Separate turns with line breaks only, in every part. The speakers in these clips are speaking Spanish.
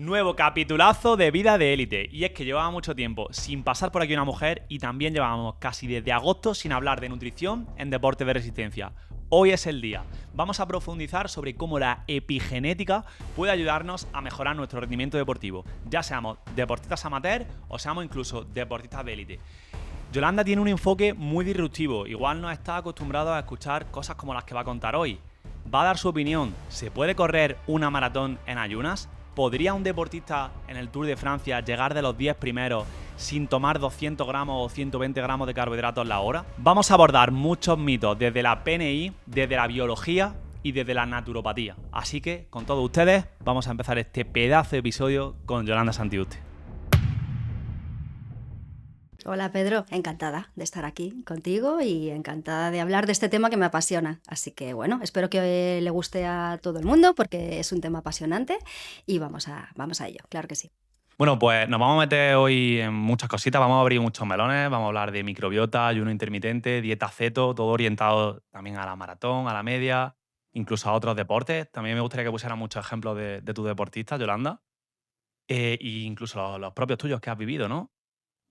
Nuevo capitulazo de Vida de Élite. Y es que llevaba mucho tiempo sin pasar por aquí una mujer y también llevábamos casi desde agosto sin hablar de nutrición en deportes de resistencia. Hoy es el día. Vamos a profundizar sobre cómo la epigenética puede ayudarnos a mejorar nuestro rendimiento deportivo, ya seamos deportistas amateur o seamos incluso deportistas de élite. Yolanda tiene un enfoque muy disruptivo, igual no está acostumbrado a escuchar cosas como las que va a contar hoy. Va a dar su opinión. ¿Se puede correr una maratón en ayunas? ¿Podría un deportista en el Tour de Francia llegar de los 10 primeros sin tomar 200 gramos o 120 gramos de carbohidratos la hora? Vamos a abordar muchos mitos desde la PNI, desde la biología y desde la naturopatía. Así que, con todos ustedes, vamos a empezar este pedazo de episodio con Yolanda Santiuste.
Hola Pedro, encantada de estar aquí contigo y encantada de hablar de este tema que me apasiona. Así que bueno, espero que le guste a todo el mundo porque es un tema apasionante y vamos a ello, claro que sí.
Bueno, pues nos vamos a meter hoy en muchas cositas, vamos a abrir muchos melones, vamos a hablar de microbiota, ayuno intermitente, dieta ceto, todo orientado también a la maratón, a la media, incluso a otros deportes. También me gustaría que pusieras muchos ejemplos de tus deportistas, Yolanda, e incluso los propios tuyos que has vivido, ¿no?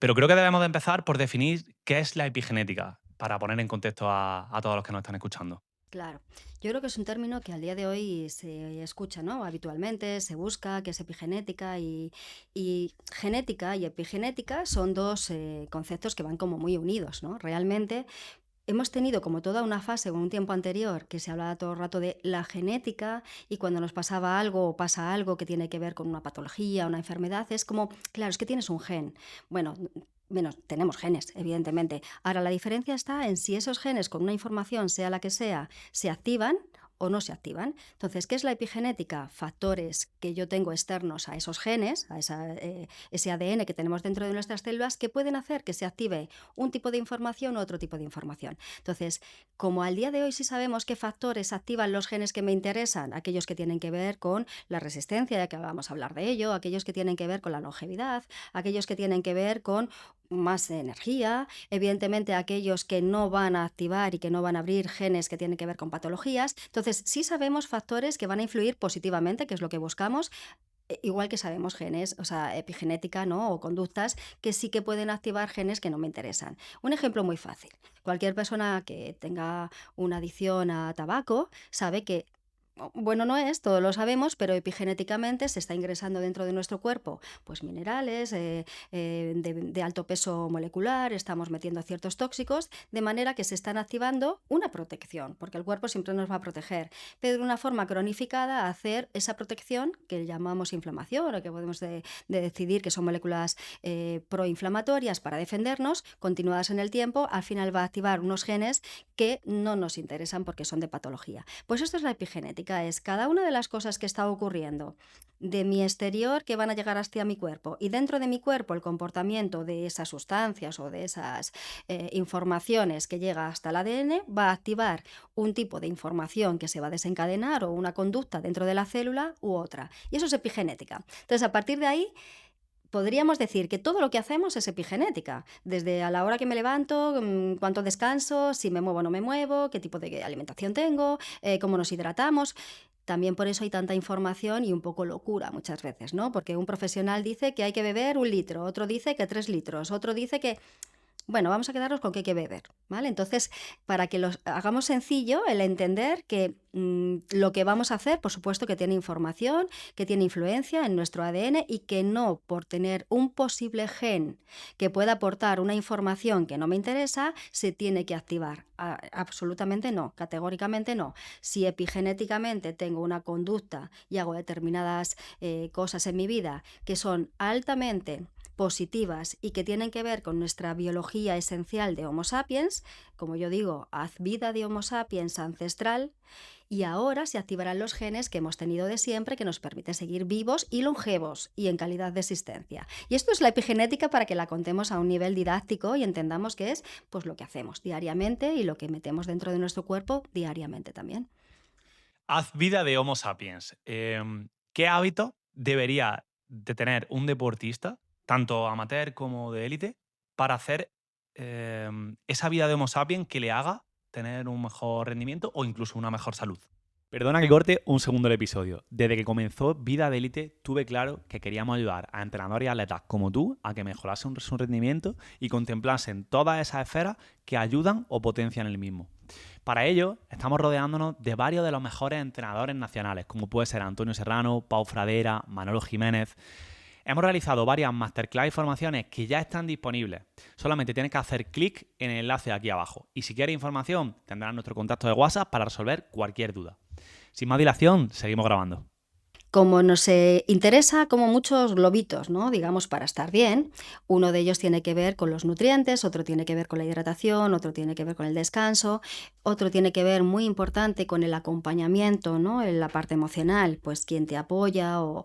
Pero creo que debemos de empezar por definir qué es la epigenética, para poner en contexto a todos los que nos están escuchando.
Claro, yo creo que es un término que al día de hoy se escucha, ¿no? Habitualmente se busca que es epigenética y genética y epigenética son dos conceptos que van como muy unidos, ¿no? Realmente hemos tenido como toda una fase o un tiempo anterior que se hablaba todo el rato de la genética y cuando nos pasaba algo o pasa algo que tiene que ver con una patología, una enfermedad, es como, claro, es que tienes un gen. Bueno, tenemos genes, evidentemente. Ahora, la diferencia está en si esos genes con una información, sea la que sea, se activan o no se activan. Entonces, ¿qué es la epigenética? Factores que yo tengo externos a esos genes, a ese ADN que tenemos dentro de nuestras células, que pueden hacer que se active un tipo de información u otro tipo de información. Entonces, como al día de hoy sí sabemos qué factores activan los genes que me interesan, aquellos que tienen que ver con la resistencia, ya que vamos a hablar de ello, aquellos que tienen que ver con la longevidad, aquellos que tienen que ver con más energía, evidentemente aquellos que no van a activar y que no van a abrir genes que tienen que ver con patologías. Entonces, sí sabemos factores que van a influir positivamente, que es lo que buscamos, igual que sabemos genes, o sea, epigenética, ¿no? O conductas que sí que pueden activar genes que no me interesan. Un ejemplo muy fácil. Cualquier persona que tenga una adicción a tabaco sabe que bueno, no es, todos lo sabemos, pero epigenéticamente se está ingresando dentro de nuestro cuerpo pues minerales de alto peso molecular, estamos metiendo ciertos tóxicos, de manera que se están activando una protección, porque el cuerpo siempre nos va a proteger, pero de una forma cronificada a hacer esa protección que llamamos inflamación o que podemos de decidir que son moléculas proinflamatorias para defendernos, continuadas en el tiempo, al final va a activar unos genes que no nos interesan porque son de patología. Pues esto es la epigenética, es cada una de las cosas que está ocurriendo de mi exterior que van a llegar hasta mi cuerpo y dentro de mi cuerpo el comportamiento de esas sustancias o de esas informaciones que llega hasta el ADN va a activar un tipo de información que se va a desencadenar o una conducta dentro de la célula u otra. Y eso es epigenética. Entonces, a partir de ahí podríamos decir que todo lo que hacemos es epigenética, desde a la hora que me levanto, cuánto descanso, si me muevo o no me muevo, qué tipo de alimentación tengo, cómo nos hidratamos. También por eso hay tanta información y un poco locura muchas veces, ¿no? Porque un profesional dice que hay que beber 1 litro, otro dice que 3 litros, otro dice que bueno, vamos a quedarnos con qué hay que beber, ¿vale? Entonces, para que lo hagamos sencillo, el entender que lo que vamos a hacer, por supuesto que tiene información, que tiene influencia en nuestro ADN y que no por tener un posible gen que pueda aportar una información que no me interesa, se tiene que activar. Absolutamente no, categóricamente no. Si epigenéticamente tengo una conducta y hago determinadas cosas en mi vida que son altamente positivas y que tienen que ver con nuestra biología esencial de Homo sapiens, como yo digo, haz vida de Homo sapiens ancestral, y ahora se activarán los genes que hemos tenido de siempre que nos permiten seguir vivos y longevos y en calidad de existencia. Y esto es la epigenética para que la contemos a un nivel didáctico y entendamos que es pues lo que hacemos diariamente y lo que metemos dentro de nuestro cuerpo diariamente también.
Haz vida de Homo sapiens. ¿Qué hábito debería de tener un deportista, tanto amateur como de élite, para hacer esa vida de Homo sapiens que le haga tener un mejor rendimiento o incluso una mejor salud? Perdona que corte un segundo el episodio. Desde que comenzó Vida de Élite tuve claro que queríamos ayudar a entrenadores y atletas como tú a que mejorasen su rendimiento y contemplasen todas esas esferas que ayudan o potencian el mismo. Para ello, estamos rodeándonos de varios de los mejores entrenadores nacionales, como puede ser Antonio Serrano, Pau Fradera, Manolo Jiménez. Hemos realizado varias masterclass y formaciones que ya están disponibles. Solamente tienes que hacer clic en el enlace aquí abajo. Y si quieres información, tendrás nuestro contacto de WhatsApp para resolver cualquier duda. Sin más dilación, seguimos grabando.
Como nos interesa como muchos globitos, ¿no? Digamos, para estar bien, uno de ellos tiene que ver con los nutrientes, otro tiene que ver con la hidratación, otro tiene que ver con el descanso, otro tiene que ver, muy importante, con el acompañamiento, ¿no? En la parte emocional, pues quién te apoya o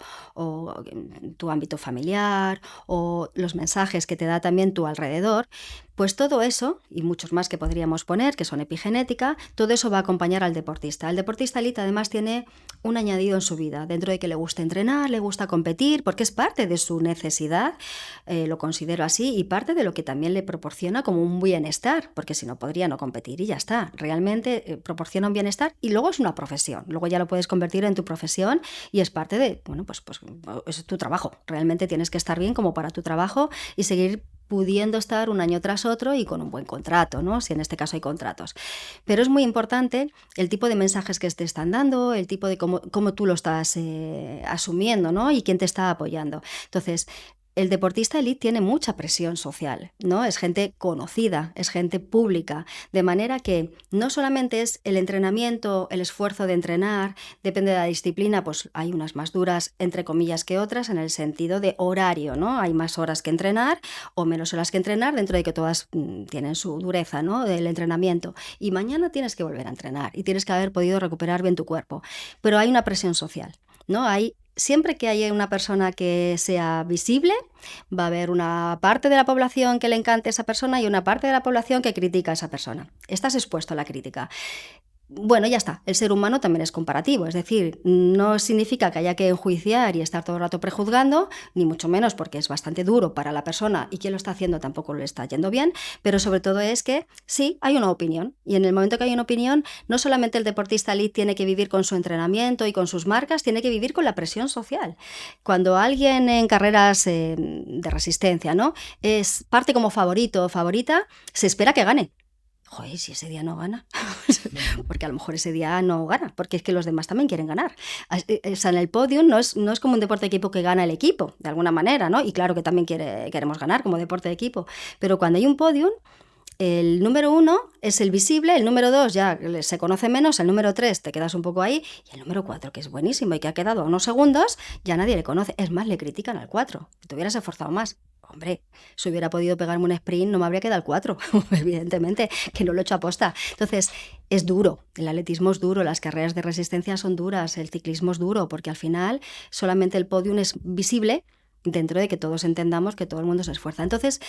tu ámbito familiar o los mensajes que te da también tu alrededor. Pues todo eso, y muchos más que podríamos poner, que son epigenética, todo eso va a acompañar al deportista. El deportista elite además tiene un añadido en su vida, dentro de que le gusta entrenar, le gusta competir, porque es parte de su necesidad, lo considero así, y parte de lo que también le proporciona como un bienestar, porque si no podría no competir y ya está. Realmente proporciona un bienestar y luego es una profesión. Luego ya lo puedes convertir en tu profesión y es parte de, bueno, pues es tu trabajo. Realmente tienes que estar bien como para tu trabajo y seguir pudiendo estar un año tras otro y con un buen contrato, ¿no? Si en este caso hay contratos. Pero es muy importante el tipo de mensajes que te están dando, el tipo de cómo tú lo estás asumiendo, ¿no? Y quién te está apoyando. Entonces, el deportista elite tiene mucha presión social, ¿no? Es gente conocida, es gente pública, de manera que no solamente es el entrenamiento, el esfuerzo de entrenar, depende de la disciplina, pues hay unas más duras, entre comillas, que otras, en el sentido de horario, ¿no? Hay más horas que entrenar o menos horas que entrenar, dentro de que todas tienen su dureza, ¿no? Del entrenamiento. Y mañana tienes que volver a entrenar y tienes que haber podido recuperar bien tu cuerpo. Pero hay una presión social, ¿no? Siempre que haya una persona que sea visible, va a haber una parte de la población que le encante a esa persona y una parte de la población que critica a esa persona. Estás expuesto a la crítica. Bueno, ya está, el ser humano también es comparativo, es decir, no significa que haya que enjuiciar y estar todo el rato prejuzgando, ni mucho menos, porque es bastante duro para la persona y quien lo está haciendo tampoco le está yendo bien, pero sobre todo es que sí, hay una opinión, y en el momento que hay una opinión, no solamente el deportista elite tiene que vivir con su entrenamiento y con sus marcas, tiene que vivir con la presión social. Cuando alguien en carreras de resistencia, ¿no?, es parte como favorito o favorita, se espera que gane. Joder, si ese día no gana, porque a lo mejor ese día no gana, porque es que los demás también quieren ganar. O sea, en el podium no es como un deporte de equipo que gana el equipo, de alguna manera, ¿no? Y claro que también queremos ganar como deporte de equipo, pero cuando hay un podium, el número 1 es el visible, el número 2 ya se conoce menos, el número 3 te quedas un poco ahí, y el número 4, que es buenísimo y que ha quedado a unos segundos, ya nadie le conoce. Es más, le critican al 4, que te hubieras esforzado más. Hombre, si hubiera podido pegarme un sprint no me habría quedado el 4, evidentemente, que no lo he hecho aposta. Entonces, es duro, el atletismo es duro, las carreras de resistencia son duras, el ciclismo es duro, porque al final solamente el podium es visible dentro de que todos entendamos que todo el mundo se esfuerza. Entonces,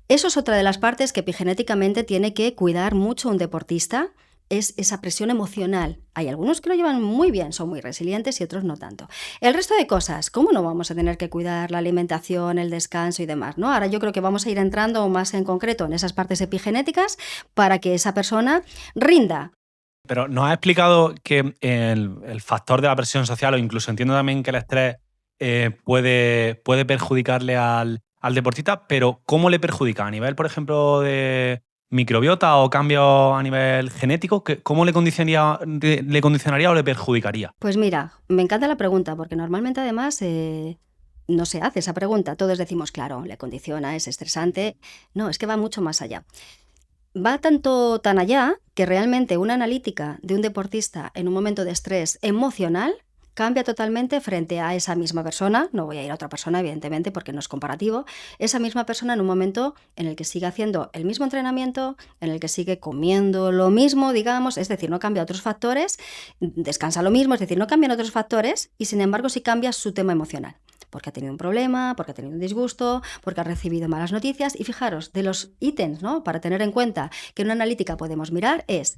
eso es otra de las partes que epigenéticamente tiene que cuidar mucho un deportista, es esa presión emocional. Hay algunos que lo llevan muy bien, son muy resilientes y otros no tanto. El resto de cosas, ¿cómo no vamos a tener que cuidar la alimentación, el descanso y demás, ¿no? Ahora yo creo que vamos a ir entrando más en concreto en esas partes epigenéticas para que esa persona rinda.
Pero nos ha explicado que el factor de la presión social, o incluso entiendo también que el estrés puede perjudicarle al deportista, pero ¿cómo le perjudica? ¿A nivel, por ejemplo, de microbiota o cambios a nivel genético? ¿Cómo le condicionaría o le perjudicaría?
Pues mira, me encanta la pregunta, porque normalmente además no se hace esa pregunta. Todos decimos, claro, le condiciona, es estresante. No, es que va mucho más allá. Va tan allá que realmente una analítica de un deportista en un momento de estrés emocional cambia totalmente frente a esa misma persona. No voy a ir a otra persona, evidentemente, porque no es comparativo. Esa misma persona en un momento en el que sigue haciendo el mismo entrenamiento, en el que sigue comiendo lo mismo, digamos, es decir, no cambia otros factores, descansa lo mismo, es decir, no cambian otros factores y sin embargo sí cambia su tema emocional. Porque ha tenido un problema, porque ha tenido un disgusto, porque ha recibido malas noticias. Y fijaros, de los ítems, ¿no?, para tener en cuenta que en una analítica podemos mirar es...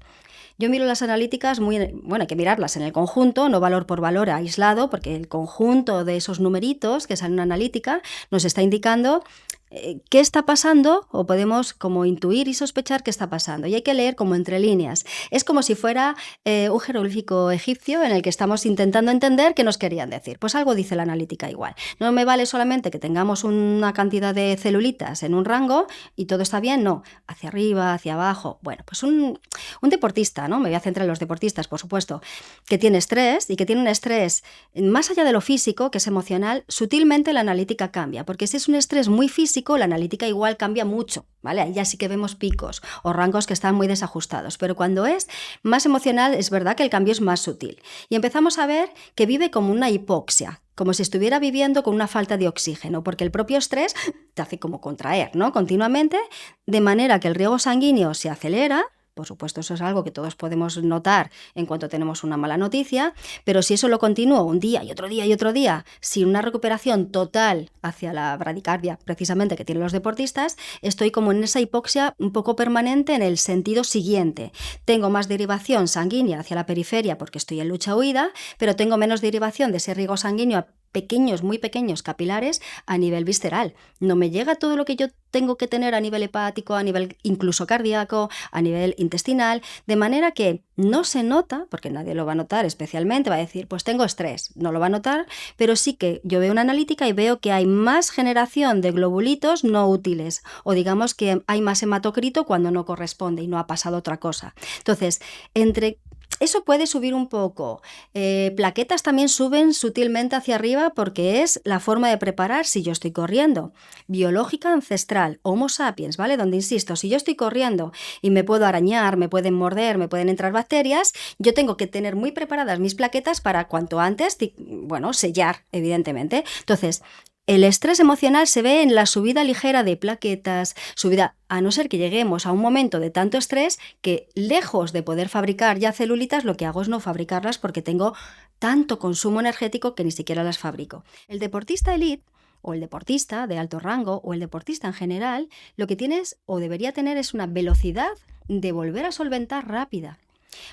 Yo miro las analíticas hay que mirarlas en el conjunto, no valor por valor aislado, porque el conjunto de esos numeritos que salen en una analítica nos está indicando qué está pasando, o podemos como intuir y sospechar qué está pasando. Y hay que leer como entre líneas. Es como si fuera un jeroglífico egipcio en el que estamos intentando entender qué nos querían decir. Pues algo dice la analítica igual. No me vale solamente que tengamos una cantidad de celulitas en un rango y todo está bien, no. Hacia arriba, hacia abajo. Bueno, pues un deportista, ¿no? Me voy a centrar en los deportistas, por supuesto, que tiene estrés y que tiene un estrés más allá de lo físico, que es emocional, sutilmente la analítica cambia. Porque si es un estrés muy físico, la analítica igual cambia mucho, ¿vale? Ahí ya sí que vemos picos o rangos que están muy desajustados, pero cuando es más emocional es verdad que el cambio es más sutil. Y empezamos a ver que vive como una hipoxia, como si estuviera viviendo con una falta de oxígeno, porque el propio estrés te hace como contraer, ¿no? Continuamente, de manera que el riego sanguíneo se acelera. Por supuesto, eso es algo que todos podemos notar en cuanto tenemos una mala noticia, pero si eso lo continúo un día y otro día y otro día, sin una recuperación total hacia la bradicardia, precisamente que tienen los deportistas, estoy como en esa hipoxia un poco permanente en el sentido siguiente. Tengo más derivación sanguínea hacia la periferia porque estoy en lucha-huida, pero tengo menos derivación de ese riego sanguíneo a pequeños, muy pequeños capilares a nivel visceral. No me llega todo lo que yo tengo que tener a nivel hepático, a nivel incluso cardíaco, a nivel intestinal, de manera que no se nota, porque nadie lo va a notar especialmente, va a decir, pues tengo estrés, no lo va a notar, pero sí que yo veo una analítica y veo que hay más generación de globulitos no útiles, o digamos que hay más hematocrito cuando no corresponde y no ha pasado otra cosa. Entonces, entre eso puede subir un poco. Plaquetas también suben sutilmente hacia arriba porque es la forma de preparar si yo estoy corriendo. Biológica ancestral, Homo sapiens, ¿vale? Donde insisto, si yo estoy corriendo y me puedo arañar, me pueden morder, me pueden entrar bacterias, yo tengo que tener muy preparadas mis plaquetas para cuanto antes, bueno, sellar, evidentemente. Entonces, el estrés emocional se ve en la subida ligera de plaquetas, subida, a no ser que lleguemos a un momento de tanto estrés que lejos de poder fabricar ya celulitas, lo que hago es no fabricarlas porque tengo tanto consumo energético que ni siquiera las fabrico. El deportista elite o el deportista de alto rango o el deportista en general, lo que tienes o debería tener es una velocidad de volver a solventar rápida,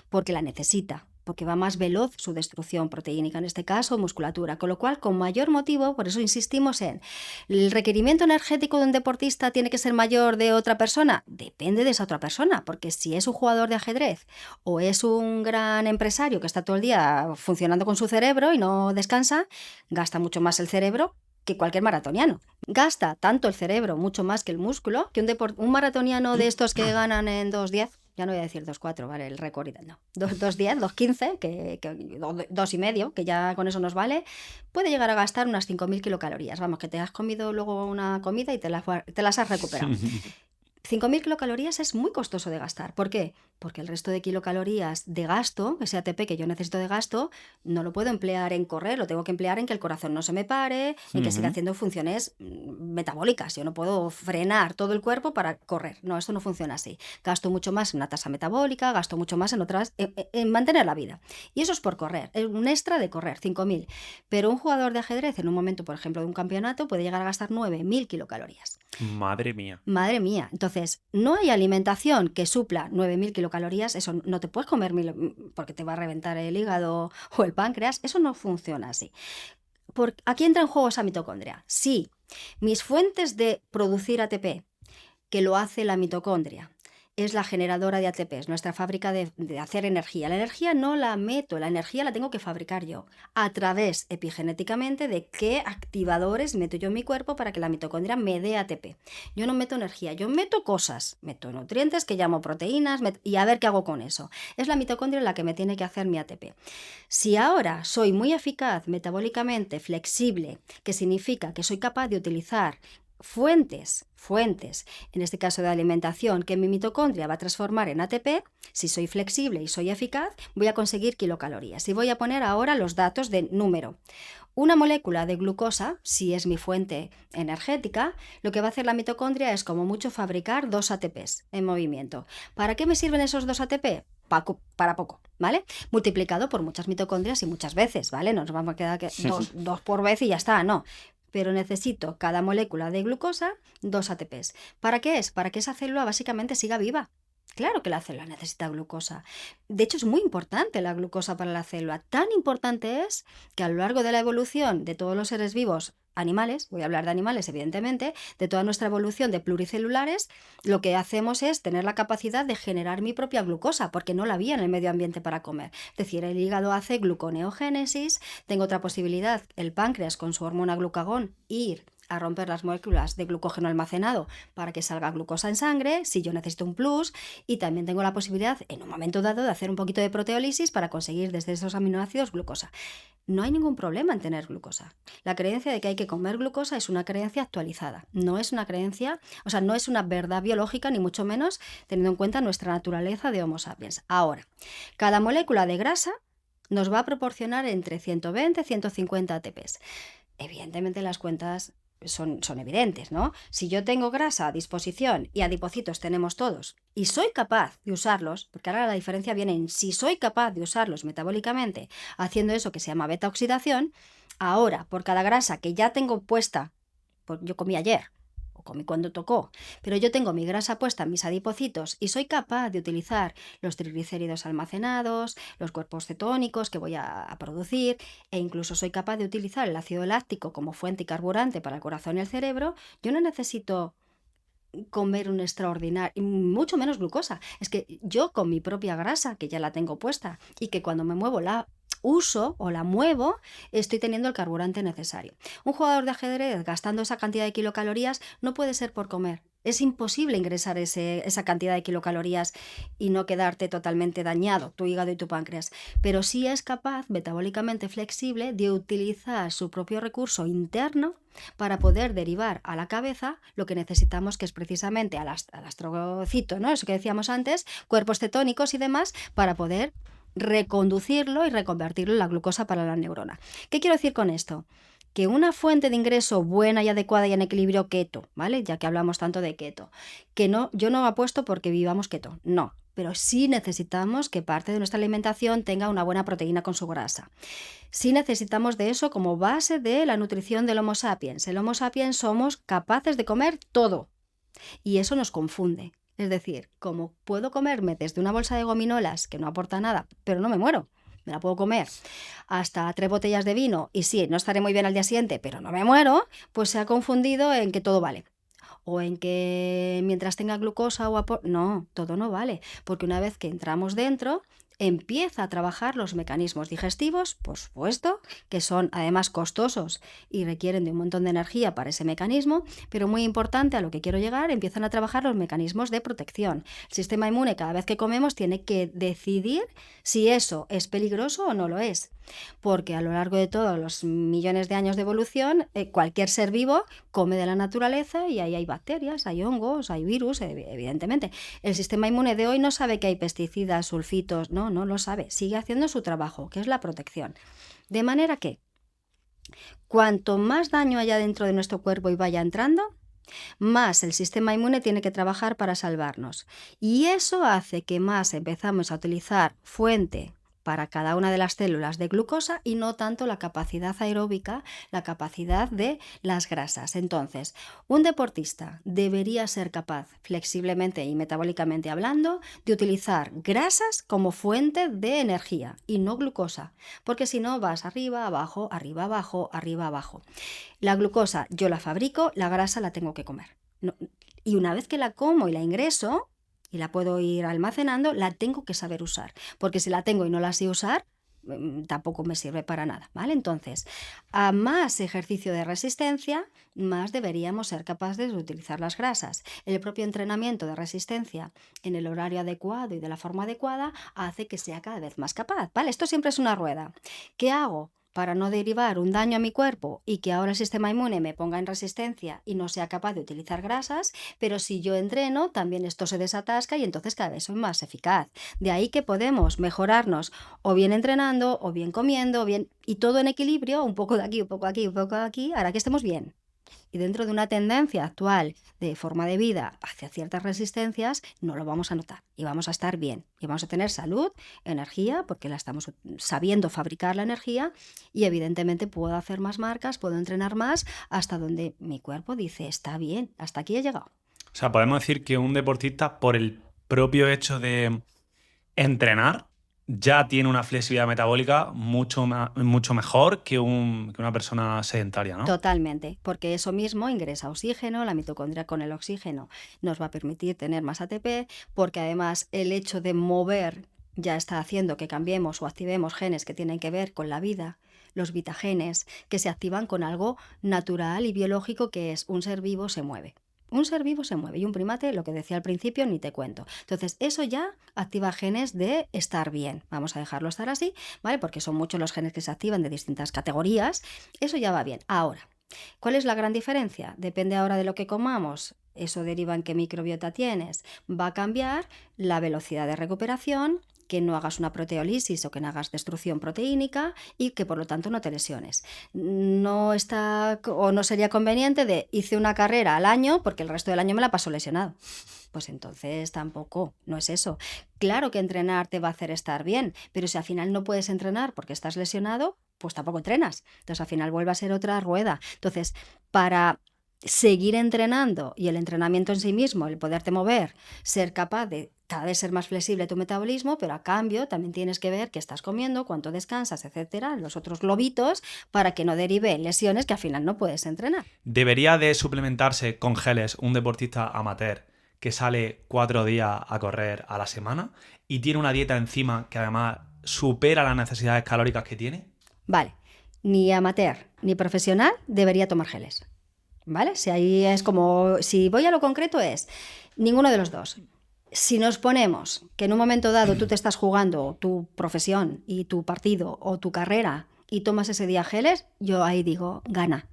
porque la necesita, porque va más veloz su destrucción proteínica, en este caso musculatura, con lo cual con mayor motivo, por eso insistimos en el requerimiento energético de un deportista tiene que ser mayor de otra persona, depende de esa otra persona, porque si es un jugador de ajedrez o es un gran empresario que está todo el día funcionando con su cerebro y no descansa, gasta mucho más el cerebro que cualquier maratoniano. Gasta tanto el cerebro, mucho más que el músculo, que un maratoniano de estos que ganan en 2:10, ya no voy a decir 2:4, vale, el récord, no, 2:10, 2:15, 2:30, que ya con eso nos vale, puede llegar a gastar unas 5.000 kilocalorías. Vamos, que te has comido luego una comida y te las has recuperado. 5.000 kilocalorías es muy costoso de gastar. ¿Por qué? Porque el resto de kilocalorías de gasto, ese ATP que yo necesito de gasto, no lo puedo emplear en correr, lo tengo que emplear en que el corazón no se me pare, en que siga haciendo funciones metabólicas. Yo no puedo frenar todo el cuerpo para correr. No, esto no funciona así. Gasto mucho más en una tasa metabólica, gasto mucho más en otras, en mantener la vida. Y eso es por correr, es un extra de correr, 5.000. Pero un jugador de ajedrez en un momento, por ejemplo, de un campeonato, puede llegar a gastar 9.000 kilocalorías.
Madre mía.
Madre mía. Entonces, no hay alimentación que supla 9.000 kilocalorías. Eso no te puedes comer porque te va a reventar el hígado o el páncreas. Eso no funciona así. Aquí entra en juego esa mitocondria. Sí, mis fuentes de producir ATP, que lo hace la mitocondria, es la generadora de ATP, es nuestra fábrica de hacer energía. La energía no la meto, la energía la tengo que fabricar yo, a través epigenéticamente de qué activadores meto yo en mi cuerpo para que la mitocondria me dé ATP. Yo no meto energía, yo meto cosas, meto nutrientes que llamo proteínas y a ver qué hago con eso. Es la mitocondria la que me tiene que hacer mi ATP. Si ahora soy muy eficaz metabólicamente, flexible, que significa que soy capaz de utilizar fuentes, en este caso de alimentación, que mi mitocondria va a transformar en ATP, si soy flexible y soy eficaz, voy a conseguir kilocalorías. Y voy a poner ahora los datos de número. Una molécula de glucosa, si es mi fuente energética, lo que va a hacer la mitocondria es como mucho fabricar 2 ATPs en movimiento. ¿Para qué me sirven esos 2 ATP? Para poco, ¿vale? Multiplicado por muchas mitocondrias y muchas veces, ¿vale? No nos vamos a quedar que dos por vez y ya está, no. Pero necesito cada molécula de glucosa 2 ATPs. ¿Para qué es? Para que esa célula básicamente siga viva. Claro que la célula necesita glucosa. De hecho, es muy importante la glucosa para la célula. Tan importante es que a lo largo de la evolución de todos los seres vivos animales, voy a hablar de animales evidentemente, de toda nuestra evolución de pluricelulares, lo que hacemos es tener la capacidad de generar mi propia glucosa, porque no la había en el medio ambiente para comer. Es decir, el hígado hace gluconeogénesis, tengo otra posibilidad, el páncreas con su hormona glucagón, ir a romper las moléculas de glucógeno almacenado para que salga glucosa en sangre, si yo necesito un plus, y también tengo la posibilidad en un momento dado de hacer un poquito de proteólisis para conseguir desde esos aminoácidos glucosa. No hay ningún problema en tener glucosa. La creencia de que hay que comer glucosa es una creencia actualizada. No es una creencia, o sea, no es una verdad biológica, ni mucho menos teniendo en cuenta nuestra naturaleza de Homo sapiens. Ahora, cada molécula de grasa nos va a proporcionar entre 120 y 150 ATPs. Evidentemente las cuentas son evidentes, ¿no? Si yo tengo grasa a disposición y adipocitos tenemos todos y soy capaz de usarlos, porque ahora la diferencia viene en si soy capaz de usarlos metabólicamente haciendo eso que se llama beta oxidación, ahora por cada grasa que ya tengo puesta, pues yo comí ayer o comí cuando tocó, pero yo tengo mi grasa puesta en mis adipocitos y soy capaz de utilizar los triglicéridos almacenados, los cuerpos cetónicos que voy a producir, e incluso soy capaz de utilizar el ácido láctico como fuente y carburante para el corazón y el cerebro, yo no necesito comer un extraordinario, y mucho menos glucosa. Es que yo con mi propia grasa, que ya la tengo puesta, y que cuando me muevo la uso o la muevo, estoy teniendo el carburante necesario. Un jugador de ajedrez gastando esa cantidad de kilocalorías no puede ser por comer. Es imposible ingresar esa cantidad de kilocalorías y no quedarte totalmente dañado, tu hígado y tu páncreas. Pero sí es capaz, metabólicamente flexible, de utilizar su propio recurso interno para poder derivar a la cabeza lo que necesitamos, que es precisamente al astrocito, ¿no? Eso que decíamos antes, cuerpos cetónicos y demás, para poder reconducirlo y reconvertirlo en la glucosa para la neurona. ¿Qué quiero decir con esto? Que una fuente de ingreso buena y adecuada y en equilibrio keto, ¿vale? Ya que hablamos tanto de keto, que no, yo no apuesto porque vivamos keto, no, pero sí necesitamos que parte de nuestra alimentación tenga una buena proteína con su grasa. Sí necesitamos de eso como base de la nutrición del Homo sapiens. El Homo sapiens somos capaces de comer todo y eso nos confunde. Es decir, como puedo comerme desde una bolsa de gominolas que no aporta nada, pero no me muero, me la puedo comer, hasta 3 botellas de vino y sí, no estaré muy bien al día siguiente, pero no me muero, pues se ha confundido en que todo vale. O en que mientras tenga glucosa o no, todo no vale, porque una vez que entramos dentro, empieza a trabajar los mecanismos digestivos, por supuesto, que son además costosos y requieren de un montón de energía para ese mecanismo, pero muy importante, a lo que quiero llegar, empiezan a trabajar los mecanismos de protección. El sistema inmune, cada vez que comemos, tiene que decidir si eso es peligroso o no lo es, porque a lo largo de todos los millones de años de evolución, cualquier ser vivo come de la naturaleza y ahí hay bacterias, hay hongos, hay virus, evidentemente. El sistema inmune de hoy no sabe que hay pesticidas, sulfitos, no lo sabe, sigue haciendo su trabajo, que es la protección. De manera que cuanto más daño haya dentro de nuestro cuerpo y vaya entrando, más el sistema inmune tiene que trabajar para salvarnos. Y eso hace que más empezamos a utilizar fuente para cada una de las células de glucosa y no tanto la capacidad aeróbica, la capacidad de las grasas. Entonces, un deportista debería ser capaz, flexiblemente y metabólicamente hablando, de utilizar grasas como fuente de energía y no glucosa, porque si no vas arriba, abajo, arriba, abajo, arriba, abajo. La glucosa yo la fabrico, la grasa la tengo que comer. Y una vez que la como y la ingreso, y la puedo ir almacenando, la tengo que saber usar, porque si la tengo y no la sé usar, tampoco me sirve para nada, ¿vale? Entonces, a más ejercicio de resistencia, más deberíamos ser capaces de utilizar las grasas. El propio entrenamiento de resistencia en el horario adecuado y de la forma adecuada hace que sea cada vez más capaz, ¿vale? Esto siempre es una rueda. ¿Qué hago para no derivar un daño a mi cuerpo y que ahora el sistema inmune me ponga en resistencia y no sea capaz de utilizar grasas? Pero si yo entreno, también esto se desatasca y entonces cada vez soy más eficaz. De ahí que podemos mejorarnos o bien entrenando, o bien comiendo, o bien, y todo en equilibrio, un poco de aquí, un poco aquí, un poco de aquí, hará que estemos bien. Y dentro de una tendencia actual de forma de vida hacia ciertas resistencias, no lo vamos a notar y vamos a estar bien. Y vamos a tener salud, energía, porque la estamos sabiendo fabricar la energía, y evidentemente puedo hacer más marcas, puedo entrenar más, hasta donde mi cuerpo dice, está bien, hasta aquí he llegado.
O sea, podemos decir que un deportista, por el propio hecho de entrenar, ya tiene una flexibilidad metabólica mucho mejor que una persona sedentaria, ¿no?
Totalmente, porque eso mismo ingresa oxígeno, la mitocondria con el oxígeno nos va a permitir tener más ATP, porque además el hecho de mover ya está haciendo que cambiemos o activemos genes que tienen que ver con la vida, los vitagenes, que se activan con algo natural y biológico que es un ser vivo se mueve. Un ser vivo se mueve y un primate, lo que decía al principio, ni te cuento. Entonces, eso ya activa genes de estar bien. Vamos a dejarlo estar así, ¿vale? Porque son muchos los genes que se activan de distintas categorías. Eso ya va bien. Ahora, ¿cuál es la gran diferencia? Depende ahora de lo que comamos. Eso deriva en qué microbiota tienes. Va a cambiar la velocidad de recuperación, que no hagas una proteólisis o que no hagas destrucción proteínica y que por lo tanto no te lesiones. No está o no sería conveniente de hice una carrera al año porque el resto del año me la paso lesionado. Pues entonces tampoco, no es eso. Claro que entrenar te va a hacer estar bien, pero si al final no puedes entrenar porque estás lesionado, pues tampoco entrenas. Entonces al final vuelve a ser otra rueda. Entonces, para seguir entrenando y el entrenamiento en sí mismo, el poderte mover, ser capaz de cada vez ser más flexible tu metabolismo, pero a cambio también tienes que ver qué estás comiendo, cuánto descansas, etcétera, los otros globitos, para que no derive en lesiones que al final no puedes entrenar.
¿Debería de suplementarse con geles un deportista amateur que sale 4 días a correr a la semana y tiene una dieta encima que además supera las necesidades calóricas que tiene?
Vale, ni amateur ni profesional debería tomar geles, ¿vale? Si ahí es como, si voy a lo concreto es ninguno de los dos. Si nos ponemos que en un momento dado tú te estás jugando tu profesión y tu partido o tu carrera y tomas ese día geles, yo ahí digo, gana.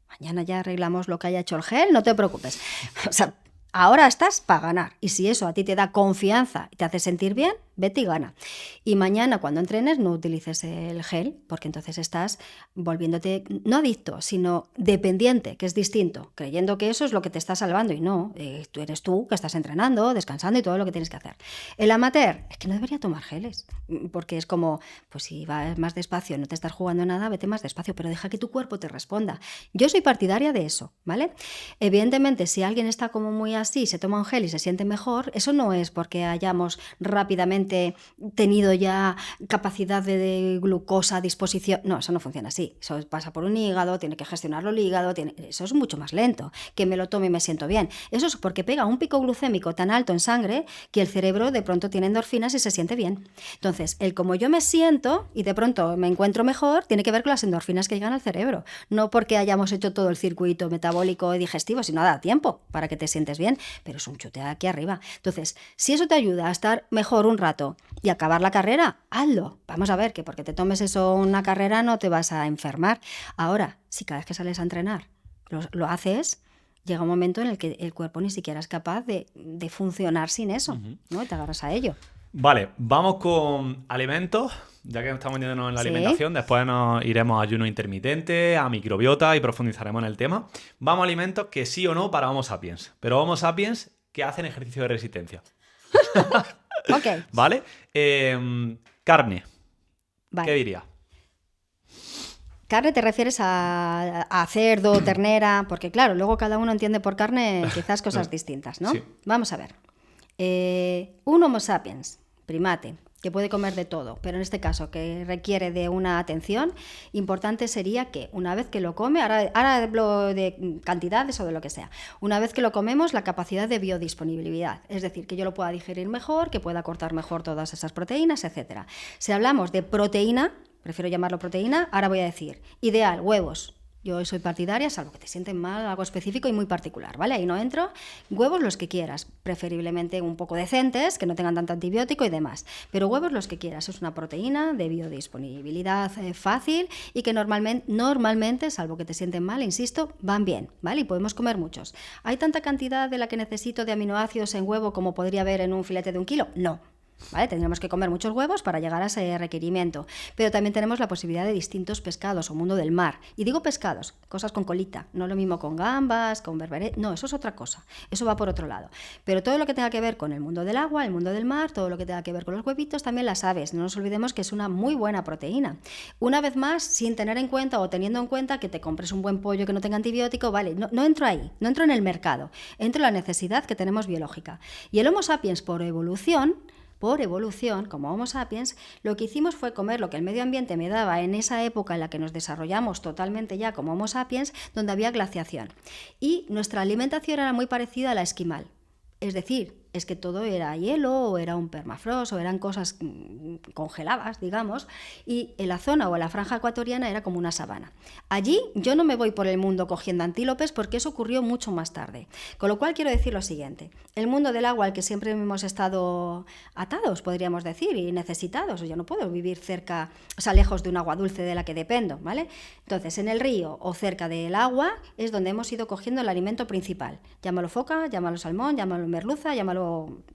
Mañana ya arreglamos lo que haya hecho el gel, no te preocupes. O sea, ahora estás para ganar. Y si eso a ti te da confianza y te hace sentir bien, vete y gana. Y mañana cuando entrenes no utilices el gel, porque entonces estás volviéndote no adicto, sino dependiente, que es distinto, creyendo que eso es lo que te está salvando y no, tú eres tú que estás entrenando, descansando y todo lo que tienes que hacer. El amateur es que no debería tomar geles, porque es como, pues si vas más despacio, no te estás jugando nada, vete más despacio, pero deja que tu cuerpo te responda. Yo soy partidaria de eso, ¿vale? Evidentemente, si alguien está como muy así, se toma un gel y se siente mejor, eso no es porque hayamos rápidamente tenido ya capacidad de glucosa a disposición. No, eso no funciona así. Eso pasa por un hígado, tiene que gestionarlo el hígado, eso es mucho más lento que me lo tome y me siento bien. Eso es porque pega un pico glucémico tan alto en sangre que el cerebro de pronto tiene endorfinas y se siente bien. Entonces, el como yo me siento y de pronto me encuentro mejor, tiene que ver con las endorfinas que llegan al cerebro. No porque hayamos hecho todo el circuito metabólico y digestivo, sino da tiempo para que te sientes bien, pero es un chute aquí arriba. Entonces, si eso te ayuda a estar mejor un rato y acabar la carrera, hazlo. Vamos a ver que porque te tomes eso una carrera no te vas a enfermar. Ahora, si cada vez que sales a entrenar lo haces, llega un momento en el que el cuerpo ni siquiera es capaz de funcionar sin eso, ¿no? Y te agarras a ello.
Vale, vamos con alimentos, ya que estamos metiéndonos en la alimentación, después nos iremos a ayuno intermitente, a microbiota y profundizaremos en el tema. Vamos a alimentos que sí o no para Homo sapiens, pero Homo sapiens que hacen ejercicio de resistencia.
Ok.
¿Vale? Carne.
Vale.
¿Qué dirías?
¿Carne te refieres a cerdo, ternera? Porque claro, luego cada uno entiende por carne quizás cosas distintas, ¿no?
Sí.
Vamos a ver. Un Homo sapiens, primate, que puede comer de todo, pero en este caso que requiere de una atención, importante sería que una vez que lo come, ahora hablo de cantidades o de lo que sea, una vez que lo comemos, la capacidad de biodisponibilidad, es decir, que yo lo pueda digerir mejor, que pueda cortar mejor todas esas proteínas, etc. Si hablamos de proteína, prefiero llamarlo proteína, ahora voy a decir, ideal, huevos. Yo soy partidaria, salvo que te sienten mal, algo específico y muy particular, ¿vale? Ahí no entro. Huevos los que quieras, preferiblemente un poco decentes, que no tengan tanto antibiótico y demás. Pero huevos los que quieras, es una proteína de biodisponibilidad fácil y que normalmente, salvo que te sienten mal, insisto, van bien, ¿vale? Y podemos comer muchos. ¿Hay tanta cantidad de la que necesito de aminoácidos en huevo como podría haber en un filete de 1 kilo? No. ¿Vale? Tendríamos que comer muchos huevos para llegar a ese requerimiento, pero también tenemos la posibilidad de distintos pescados o mundo del mar, y digo pescados, cosas con colita, no lo mismo con gambas, con berberet, no, eso es otra cosa, eso va por otro lado, pero todo lo que tenga que ver con el mundo del agua, el mundo del mar, todo lo que tenga que ver con los huevitos, también las aves, no nos olvidemos que es una muy buena proteína. Una vez más, sin tener en cuenta o teniendo en cuenta que te compres un buen pollo que no tenga antibiótico, vale, no entro ahí, no entro en el mercado, entro en la necesidad que tenemos biológica, y el Homo sapiens por evolución por evolución, como Homo sapiens, lo que hicimos fue comer lo que el medio ambiente me daba en esa época en la que nos desarrollamos totalmente ya como Homo sapiens, donde había glaciación. Y nuestra alimentación era muy parecida a la esquimal. Es decir, es que todo era hielo, o era un permafrost, o eran cosas congeladas, digamos, y en la zona o en la franja ecuatoriana era como una sabana. Allí yo no me voy por el mundo cogiendo antílopes porque eso ocurrió mucho más tarde. Con lo cual quiero decir lo siguiente, el mundo del agua al que siempre hemos estado atados, podríamos decir, y necesitados, yo no puedo vivir cerca, o sea, lejos de un agua dulce de la que dependo, ¿vale? Entonces, en el río o cerca del agua es donde hemos ido cogiendo el alimento principal. Llámalo foca, llámalo salmón, llámalo merluza, llámalo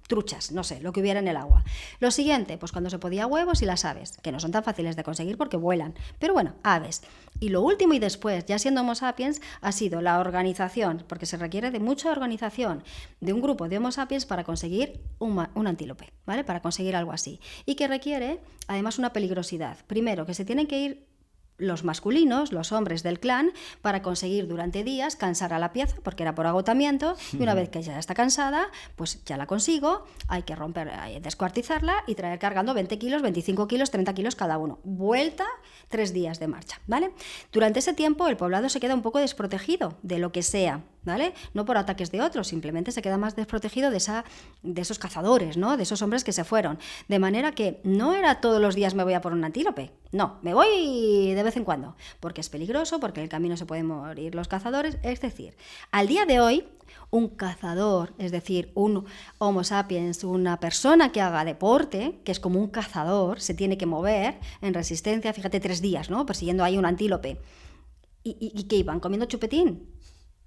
truchas, no sé, lo que hubiera en el agua. Lo siguiente, pues cuando se podía huevos y las aves, que no son tan fáciles de conseguir porque vuelan, pero bueno, aves. Y lo último y después, ya siendo Homo sapiens, ha sido la organización, porque se requiere de mucha organización de un grupo de Homo sapiens para conseguir un antílope, ¿vale? Para conseguir algo así. Y que requiere, además, una peligrosidad. Primero, que se tienen que ir los masculinos, los hombres del clan, para conseguir durante días cansar a la pieza, porque era por agotamiento, y una vez que ya está cansada, pues ya la consigo, hay que romper, descuartizarla y traer cargando 20 kilos, 25 kilos, 30 kilos cada uno. Vuelta, 3 días de marcha, ¿vale? Durante ese tiempo el poblado se queda un poco desprotegido de lo que sea, ¿vale? No por ataques de otros, simplemente se queda más desprotegido de esos cazadores, ¿no? De esos hombres que se fueron. De manera que no era todos los días me voy a por un antílope, no, me voy de vez en cuando, porque es peligroso, porque en el camino se pueden morir los cazadores, es decir, al día de hoy, un cazador, es decir, un Homo sapiens, una persona que haga deporte, que es como un cazador, se tiene que mover en resistencia, fíjate, 3 días, ¿no? Persiguiendo ahí un antílope. ¿Y qué iban? ¿Comiendo chupetín?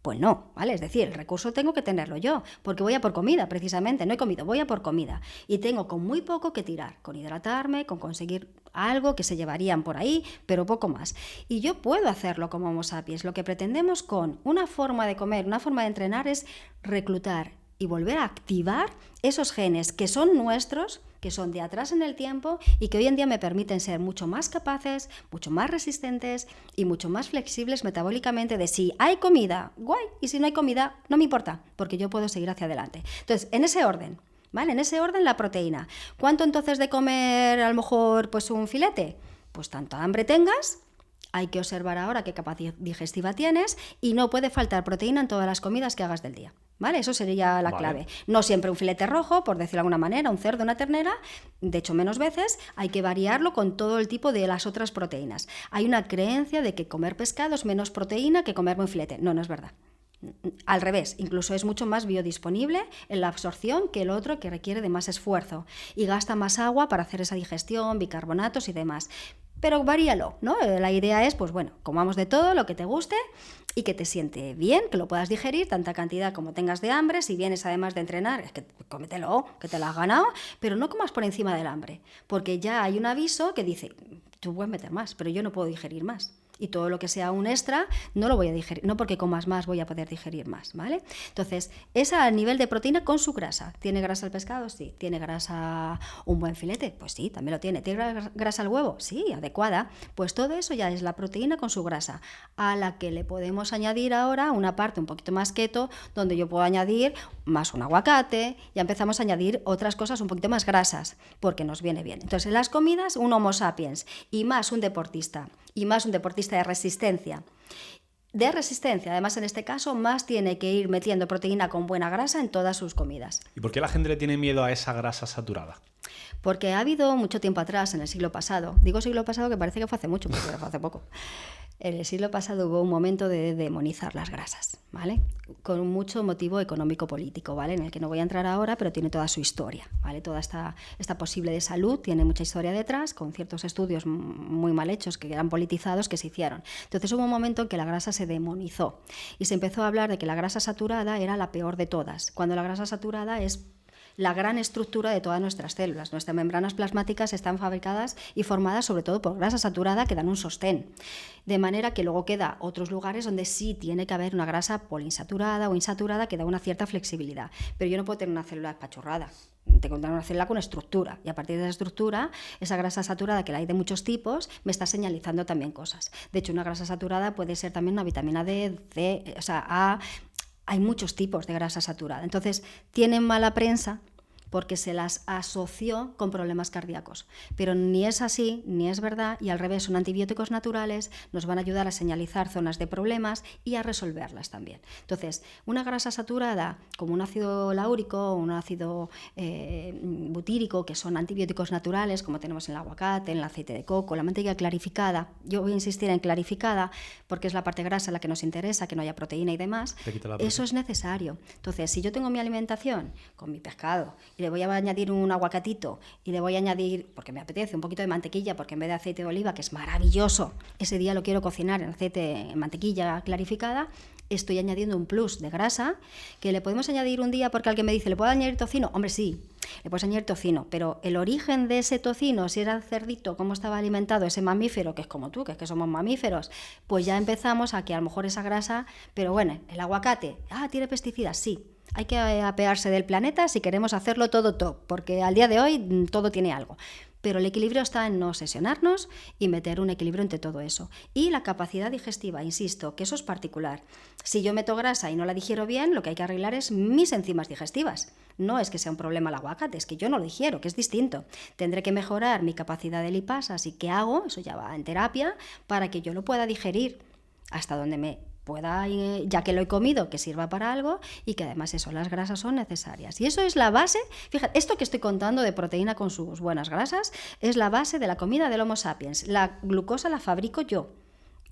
Pues no, ¿vale? Es decir, el recurso tengo que tenerlo yo, porque voy a por comida, precisamente, no he comido, voy a por comida. Y tengo con muy poco que tirar, con hidratarme, con conseguir algo que se llevarían por ahí, pero poco más. Y yo puedo hacerlo como Homo sapiens. Lo que pretendemos con una forma de comer, una forma de entrenar es reclutar y volver a activar esos genes que son nuestros, que son de atrás en el tiempo y que hoy en día me permiten ser mucho más capaces, mucho más resistentes y mucho más flexibles metabólicamente de si hay comida, guay, y si no hay comida, no me importa, porque yo puedo seguir hacia adelante. Entonces, en ese orden, ¿vale? En ese orden la proteína. ¿Cuánto entonces de comer a lo mejor pues un filete? Pues tanto hambre tengas. Hay que observar ahora qué capacidad digestiva tienes y no puede faltar proteína en todas las comidas que hagas del día, ¿vale? Eso sería la clave. No siempre un filete rojo, por decirlo de alguna manera, un cerdo, una ternera, de hecho menos veces, hay que variarlo con todo el tipo de las otras proteínas. Hay una creencia de que comer pescado es menos proteína que comer un filete. No, no es verdad. Al revés, incluso es mucho más biodisponible en la absorción que el otro, que requiere de más esfuerzo y gasta más agua para hacer esa digestión, bicarbonatos y demás. Pero varíalo, ¿no? La idea es, pues bueno, comamos de todo lo que te guste y que te siente bien, que lo puedas digerir, tanta cantidad como tengas de hambre. Si vienes además de entrenar, es que cómetelo, que te lo has ganado, pero no comas por encima del hambre, porque ya hay un aviso que dice, tú puedes meter más, pero yo no puedo digerir más. Y todo lo que sea un extra no lo voy a digerir, no porque comas más voy a poder digerir más, ¿vale? Entonces, es a nivel de proteína con su grasa. ¿Tiene grasa el pescado? Sí. ¿Tiene grasa un buen filete? Pues sí, también lo tiene. ¿Tiene grasa el huevo? Sí, adecuada. Pues todo eso ya es la proteína con su grasa, a la que le podemos añadir ahora una parte un poquito más keto, donde yo puedo añadir más un aguacate, ya empezamos a añadir otras cosas un poquito más grasas, porque nos viene bien. Entonces, en las comidas, un Homo sapiens y más un deportista de resistencia. De resistencia, además en este caso, más tiene que ir metiendo proteína con buena grasa en todas sus comidas.
¿Y por qué la gente le tiene miedo a esa grasa saturada?
Porque ha habido mucho tiempo atrás, en el siglo pasado, digo siglo pasado que parece que fue hace mucho, pero fue hace poco. En el siglo pasado hubo un momento de demonizar las grasas, ¿vale? Con mucho motivo económico-político, ¿vale? En el que no voy a entrar ahora, pero tiene toda su historia, ¿vale? Toda esta posible de salud tiene mucha historia detrás, con ciertos estudios muy mal hechos, que eran politizados, que se hicieron. Entonces hubo un momento en que la grasa se demonizó y se empezó a hablar de que la grasa saturada era la peor de todas, cuando la grasa saturada es la gran estructura de todas nuestras células. Nuestras membranas plasmáticas están fabricadas y formadas sobre todo por grasa saturada que dan un sostén. De manera que luego queda otros lugares donde sí tiene que haber una grasa poliinsaturada o insaturada que da una cierta flexibilidad. Pero yo no puedo tener una célula espachurrada. Tengo que tener una célula con estructura y a partir de esa estructura, esa grasa saturada, que la hay de muchos tipos, me está señalizando también cosas. De hecho, una grasa saturada puede ser también una vitamina D, C, o sea, A. Hay muchos tipos de grasa saturada. Entonces, tienen mala prensa porque se las asoció con problemas cardíacos. Pero ni es así, ni es verdad, y al revés, son antibióticos naturales, nos van a ayudar a señalizar zonas de problemas y a resolverlas también. Entonces, una grasa saturada como un ácido láurico o un ácido butírico, que son antibióticos naturales, como tenemos en el aguacate, en el aceite de coco, la mantequilla clarificada, yo voy a insistir en clarificada porque es la parte grasa la que nos interesa, que no haya proteína y demás, eso es necesario. Entonces, si yo tengo mi alimentación con mi pescado y le voy a añadir un aguacatito y le voy a añadir, porque me apetece, un poquito de mantequilla, porque en vez de aceite de oliva, que es maravilloso, ese día lo quiero cocinar en aceite, en mantequilla clarificada, estoy añadiendo un plus de grasa que le podemos añadir un día, porque alguien me dice, ¿le puedo añadir tocino? Hombre, sí, le puedes añadir tocino, pero el origen de ese tocino, si era cerdito, cómo estaba alimentado ese mamífero, que es como tú, que es que somos mamíferos, pues ya empezamos a que a lo mejor esa grasa, pero bueno, el aguacate, tiene pesticidas, sí. Hay que apearse del planeta si queremos hacerlo todo top, porque al día de hoy todo tiene algo. Pero el equilibrio está en no obsesionarnos y meter un equilibrio entre todo eso. Y la capacidad digestiva, insisto, que eso es particular. Si yo meto grasa y no la digiero bien, lo que hay que arreglar es mis enzimas digestivas. No es que sea un problema el aguacate, es que yo no lo digiero, que es distinto. Tendré que mejorar mi capacidad de lipasas. ¿Y qué hago? Eso ya va en terapia, para que yo lo pueda digerir hasta donde me pueda, ya que lo he comido, que sirva para algo y que además eso, las grasas son necesarias. Y eso es la base, fíjate, esto que estoy contando de proteína con sus buenas grasas es la base de la comida del Homo sapiens. La glucosa la fabrico yo.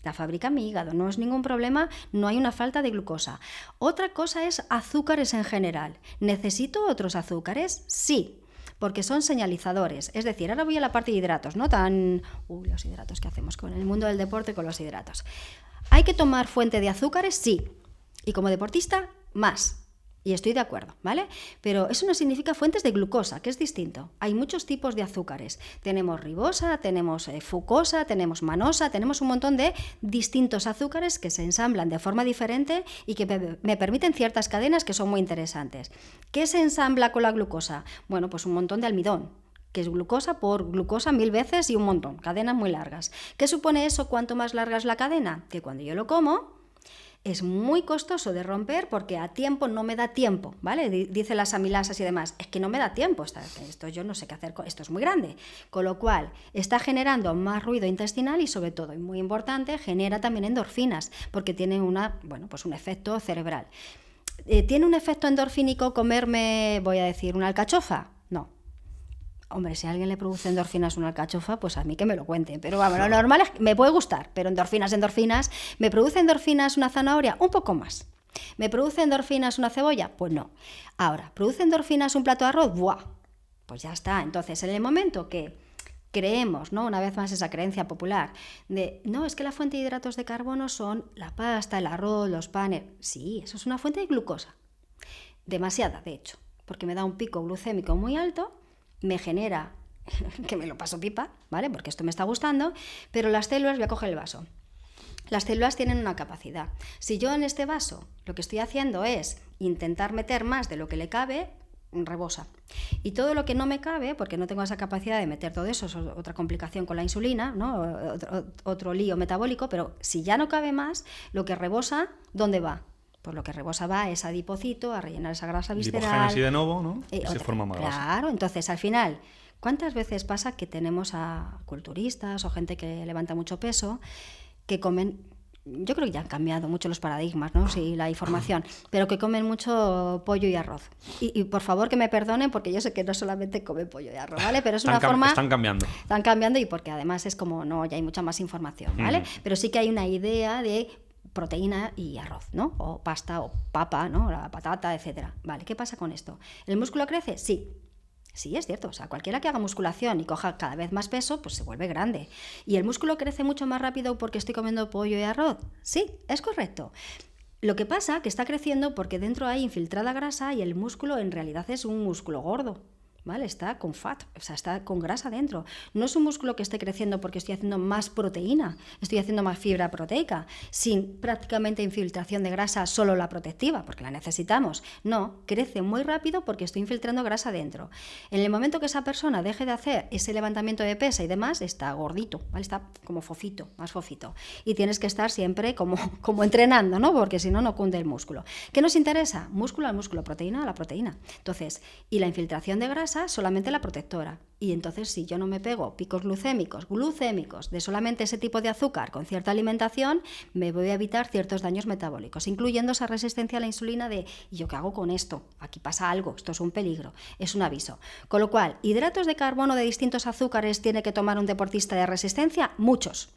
La fabrica mi hígado, no es ningún problema, no hay una falta de glucosa. Otra cosa es azúcares en general. ¿Necesito otros azúcares? Sí, porque son señalizadores. Es decir, ahora voy a la parte de hidratos, no tan... los hidratos que hacemos con el mundo del deporte con los hidratos. ¿Hay que tomar fuente de azúcares? Sí. Y como deportista, más. Y estoy de acuerdo, ¿vale? Pero eso no significa fuentes de glucosa, que es distinto. Hay muchos tipos de azúcares. Tenemos ribosa, tenemos fucosa, tenemos manosa, tenemos un montón de distintos azúcares que se ensamblan de forma diferente y que me permiten ciertas cadenas que son muy interesantes. ¿Qué se ensambla con la glucosa? Bueno, pues un montón de almidón, que es glucosa por glucosa 1000 veces y un montón, cadenas muy largas. ¿Qué supone eso? ¿Cuánto más larga es la cadena? Que cuando yo lo como es muy costoso de romper porque a tiempo no me da tiempo, ¿vale? Dice las amilasas y demás, es que no me da tiempo, esto yo no sé qué hacer, esto es muy grande, con lo cual está generando más ruido intestinal y sobre todo, y muy importante, genera también endorfinas porque tiene un efecto cerebral. ¿Tiene un efecto endorfínico comerme, voy a decir, una alcachofa? No. Hombre, si a alguien le produce endorfinas una alcachofa, pues a mí que me lo cuente. Pero vamos, lo normal es que me puede gustar, pero endorfinas. ¿Me produce endorfinas una zanahoria? Un poco más. ¿Me produce endorfinas una cebolla? Pues no. Ahora, ¿produce endorfinas un plato de arroz? ¡Buah! Pues ya está. Entonces, en el momento que creemos, ¿no? Una vez más esa creencia popular de, no, es que la fuente de hidratos de carbono son la pasta, el arroz, los panes. Sí, eso es una fuente de glucosa. Demasiada, de hecho, porque me da un pico glucémico muy alto, me genera que me lo paso pipa, ¿vale? Porque esto me está gustando, pero las células, voy a coger el vaso. Las células tienen una capacidad. Si yo en este vaso lo que estoy haciendo es intentar meter más de lo que le cabe, rebosa. Y todo lo que no me cabe, porque no tengo esa capacidad de meter todo eso, es otra complicación con la insulina, ¿no? Otro lío metabólico, pero si ya no cabe más, lo que rebosa, ¿dónde va? Pues lo que rebosa va es adipocito, a rellenar esa grasa visceral.
Lipogénesis de nuevo, ¿no? Y se forma más grasa.
Claro, entonces al final, ¿cuántas veces pasa que tenemos a culturistas o gente que levanta mucho peso que comen... Yo creo que ya han cambiado mucho los paradigmas, ¿no? Sí, la información, pero que comen mucho pollo y arroz. Y por favor que me perdonen porque yo sé que no solamente comen pollo y arroz, ¿vale? Pero es una forma...
Están cambiando.
Están cambiando y porque además es como, no, ya hay mucha más información, ¿vale? Pero sí que hay una idea de proteína y arroz, ¿no? O pasta o papa, ¿no? La patata, etcétera. Vale, ¿qué pasa con esto? ¿El músculo crece? Sí. Sí, es cierto. O sea, cualquiera que haga musculación y coja cada vez más peso, pues se vuelve grande. ¿Y el músculo crece mucho más rápido porque estoy comiendo pollo y arroz? Sí, es correcto. Lo que pasa es que está creciendo porque dentro hay infiltrada grasa y el músculo en realidad es un músculo gordo, ¿vale? Está con fat, o sea, está con grasa dentro. No es un músculo que esté creciendo porque estoy haciendo más proteína, estoy haciendo más fibra proteica, sin prácticamente infiltración de grasa, solo la protectiva, porque la necesitamos. No, crece muy rápido porque estoy infiltrando grasa dentro. En el momento que esa persona deje de hacer ese levantamiento de pesa y demás, está gordito, ¿vale? Está como fofito, más fofito. Y tienes que estar siempre como entrenando, ¿no? Porque si no, no cunde el músculo. ¿Qué nos interesa? Músculo al músculo, proteína a la proteína. Entonces, y la infiltración de grasa solamente la protectora. Y entonces, si yo no me pego picos glucémicos de solamente ese tipo de azúcar con cierta alimentación, me voy a evitar ciertos daños metabólicos, incluyendo esa resistencia a la insulina de ¿y yo qué hago con esto? Aquí pasa algo, esto es un peligro, es un aviso. Con lo cual, hidratos de carbono de distintos azúcares tiene que tomar un deportista de resistencia, muchos.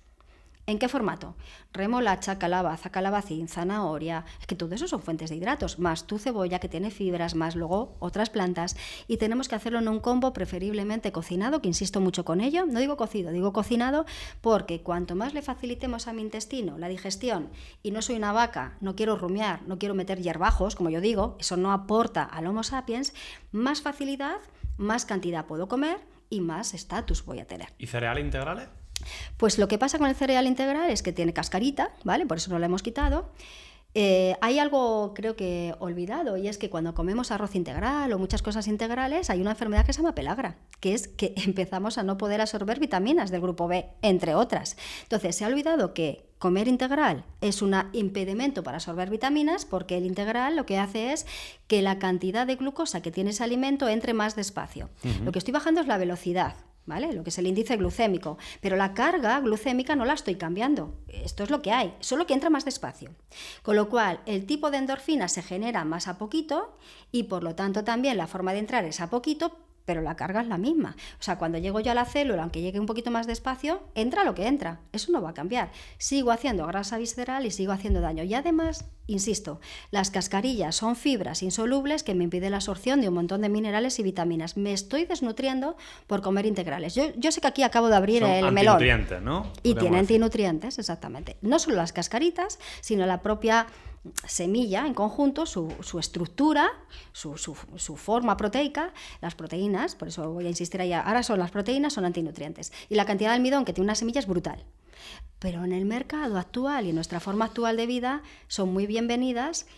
¿En qué formato? Remolacha, calabaza, calabacín, zanahoria. Es que todo eso son fuentes de hidratos, más tu cebolla que tiene fibras, más luego otras plantas. Y tenemos que hacerlo en un combo preferiblemente cocinado, que insisto mucho con ello. No digo cocido, digo cocinado, porque cuanto más le facilitemos a mi intestino la digestión, y no soy una vaca, no quiero rumiar, no quiero meter hierbajos, como yo digo, eso no aporta al Homo sapiens, más facilidad, más cantidad puedo comer y más estatus voy a tener.
¿Y cereales integrales?
Pues lo que pasa con el cereal integral es que tiene cascarita, ¿vale? Por eso no la hemos quitado. Hay algo, creo que olvidado, y es que cuando comemos arroz integral o muchas cosas integrales, hay una enfermedad que se llama pelagra, que es que empezamos a no poder absorber vitaminas del grupo B, entre otras. Entonces, se ha olvidado que comer integral es un impedimento para absorber vitaminas, porque el integral lo que hace es que la cantidad de glucosa que tiene ese alimento entre más despacio. Lo que estoy bajando es la velocidad, ¿vale? Lo que es el índice glucémico, pero la carga glucémica no la estoy cambiando. Esto es lo que hay, solo que entra más despacio. Con lo cual, el tipo de endorfina se genera más a poquito y por lo tanto también la forma de entrar es a poquito, pero la carga es la misma. O sea, cuando llego yo a la célula, aunque llegue un poquito más despacio, entra lo que entra. Eso no va a cambiar. Sigo haciendo grasa visceral y sigo haciendo daño. Y además, insisto, las cascarillas son fibras insolubles que me impiden la absorción de un montón de minerales y vitaminas. Me estoy desnutriendo por comer integrales. Yo sé que aquí acabo de abrir el melón.
Antinutrientes, ¿no?
Y tiene antinutrientes, exactamente. No solo las cascaritas, sino la propia semilla en conjunto, su estructura, su forma proteica, las proteínas, por eso voy a insistir ahí, ahora son las proteínas, son antinutrientes. Y la cantidad de almidón que tiene una semilla es brutal. Pero en el mercado actual y en nuestra forma actual de vida son muy bienvenidas,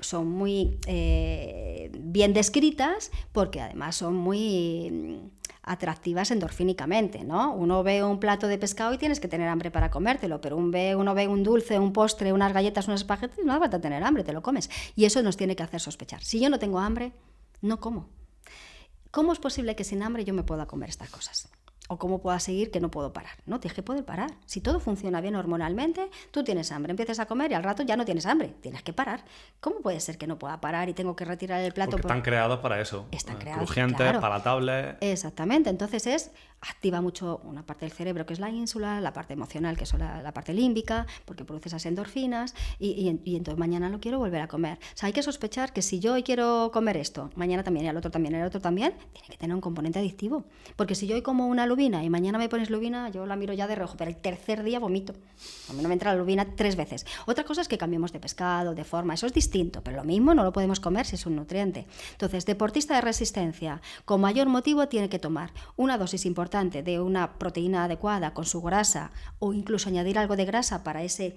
son muy bien descritas, porque además son muy atractivas endorfínicamente, ¿no? Uno ve un plato de pescado y tienes que tener hambre para comértelo, pero uno ve un dulce, un postre, unas galletas, unos espaguetis, no hace falta tener hambre, te lo comes. Y eso nos tiene que hacer sospechar. Si yo no tengo hambre, no como. ¿Cómo es posible que sin hambre yo me pueda comer estas cosas? ¿O cómo pueda seguir que no puedo parar? No, tienes que poder parar. Si todo funciona bien hormonalmente, tú tienes hambre, empiezas a comer y al rato ya no tienes hambre, tienes que parar. ¿Cómo puede ser que no pueda parar y tengo que retirar el plato?
Porque están creados para eso.
Están creados,
crujientes,
claro,
palatables.
Exactamente, entonces activa mucho una parte del cerebro que es la ínsula, la parte emocional que es la parte límbica, porque produce esas endorfinas y entonces mañana lo quiero volver a comer. O sea, hay que sospechar que si yo hoy quiero comer esto, mañana también, y al otro también, y al otro también, tiene que tener un componente adictivo. Porque si yo hoy como una lubina y mañana me pones lubina, yo la miro ya de reojo, pero el tercer día vomito. A mí no me entra la lubina 3 veces. Otra cosa es que cambiemos de pescado, de forma, eso es distinto, pero lo mismo no lo podemos comer si es un nutriente. Entonces, deportista de resistencia, con mayor motivo tiene que tomar una dosis importante de una proteína adecuada con su grasa, o incluso añadir algo de grasa para ese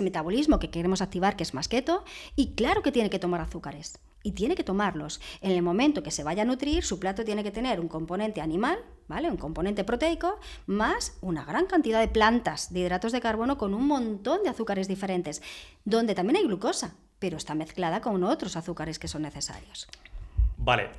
metabolismo que queremos activar, que es más keto, y claro que tiene que tomar azúcares. Y tiene que tomarlos. En el momento que se vaya a nutrir, su plato tiene que tener un componente animal, ¿vale? Un componente proteico, más una gran cantidad de plantas, de hidratos de carbono con un montón de azúcares diferentes, donde también hay glucosa, pero está mezclada con otros azúcares que son necesarios.
Vale,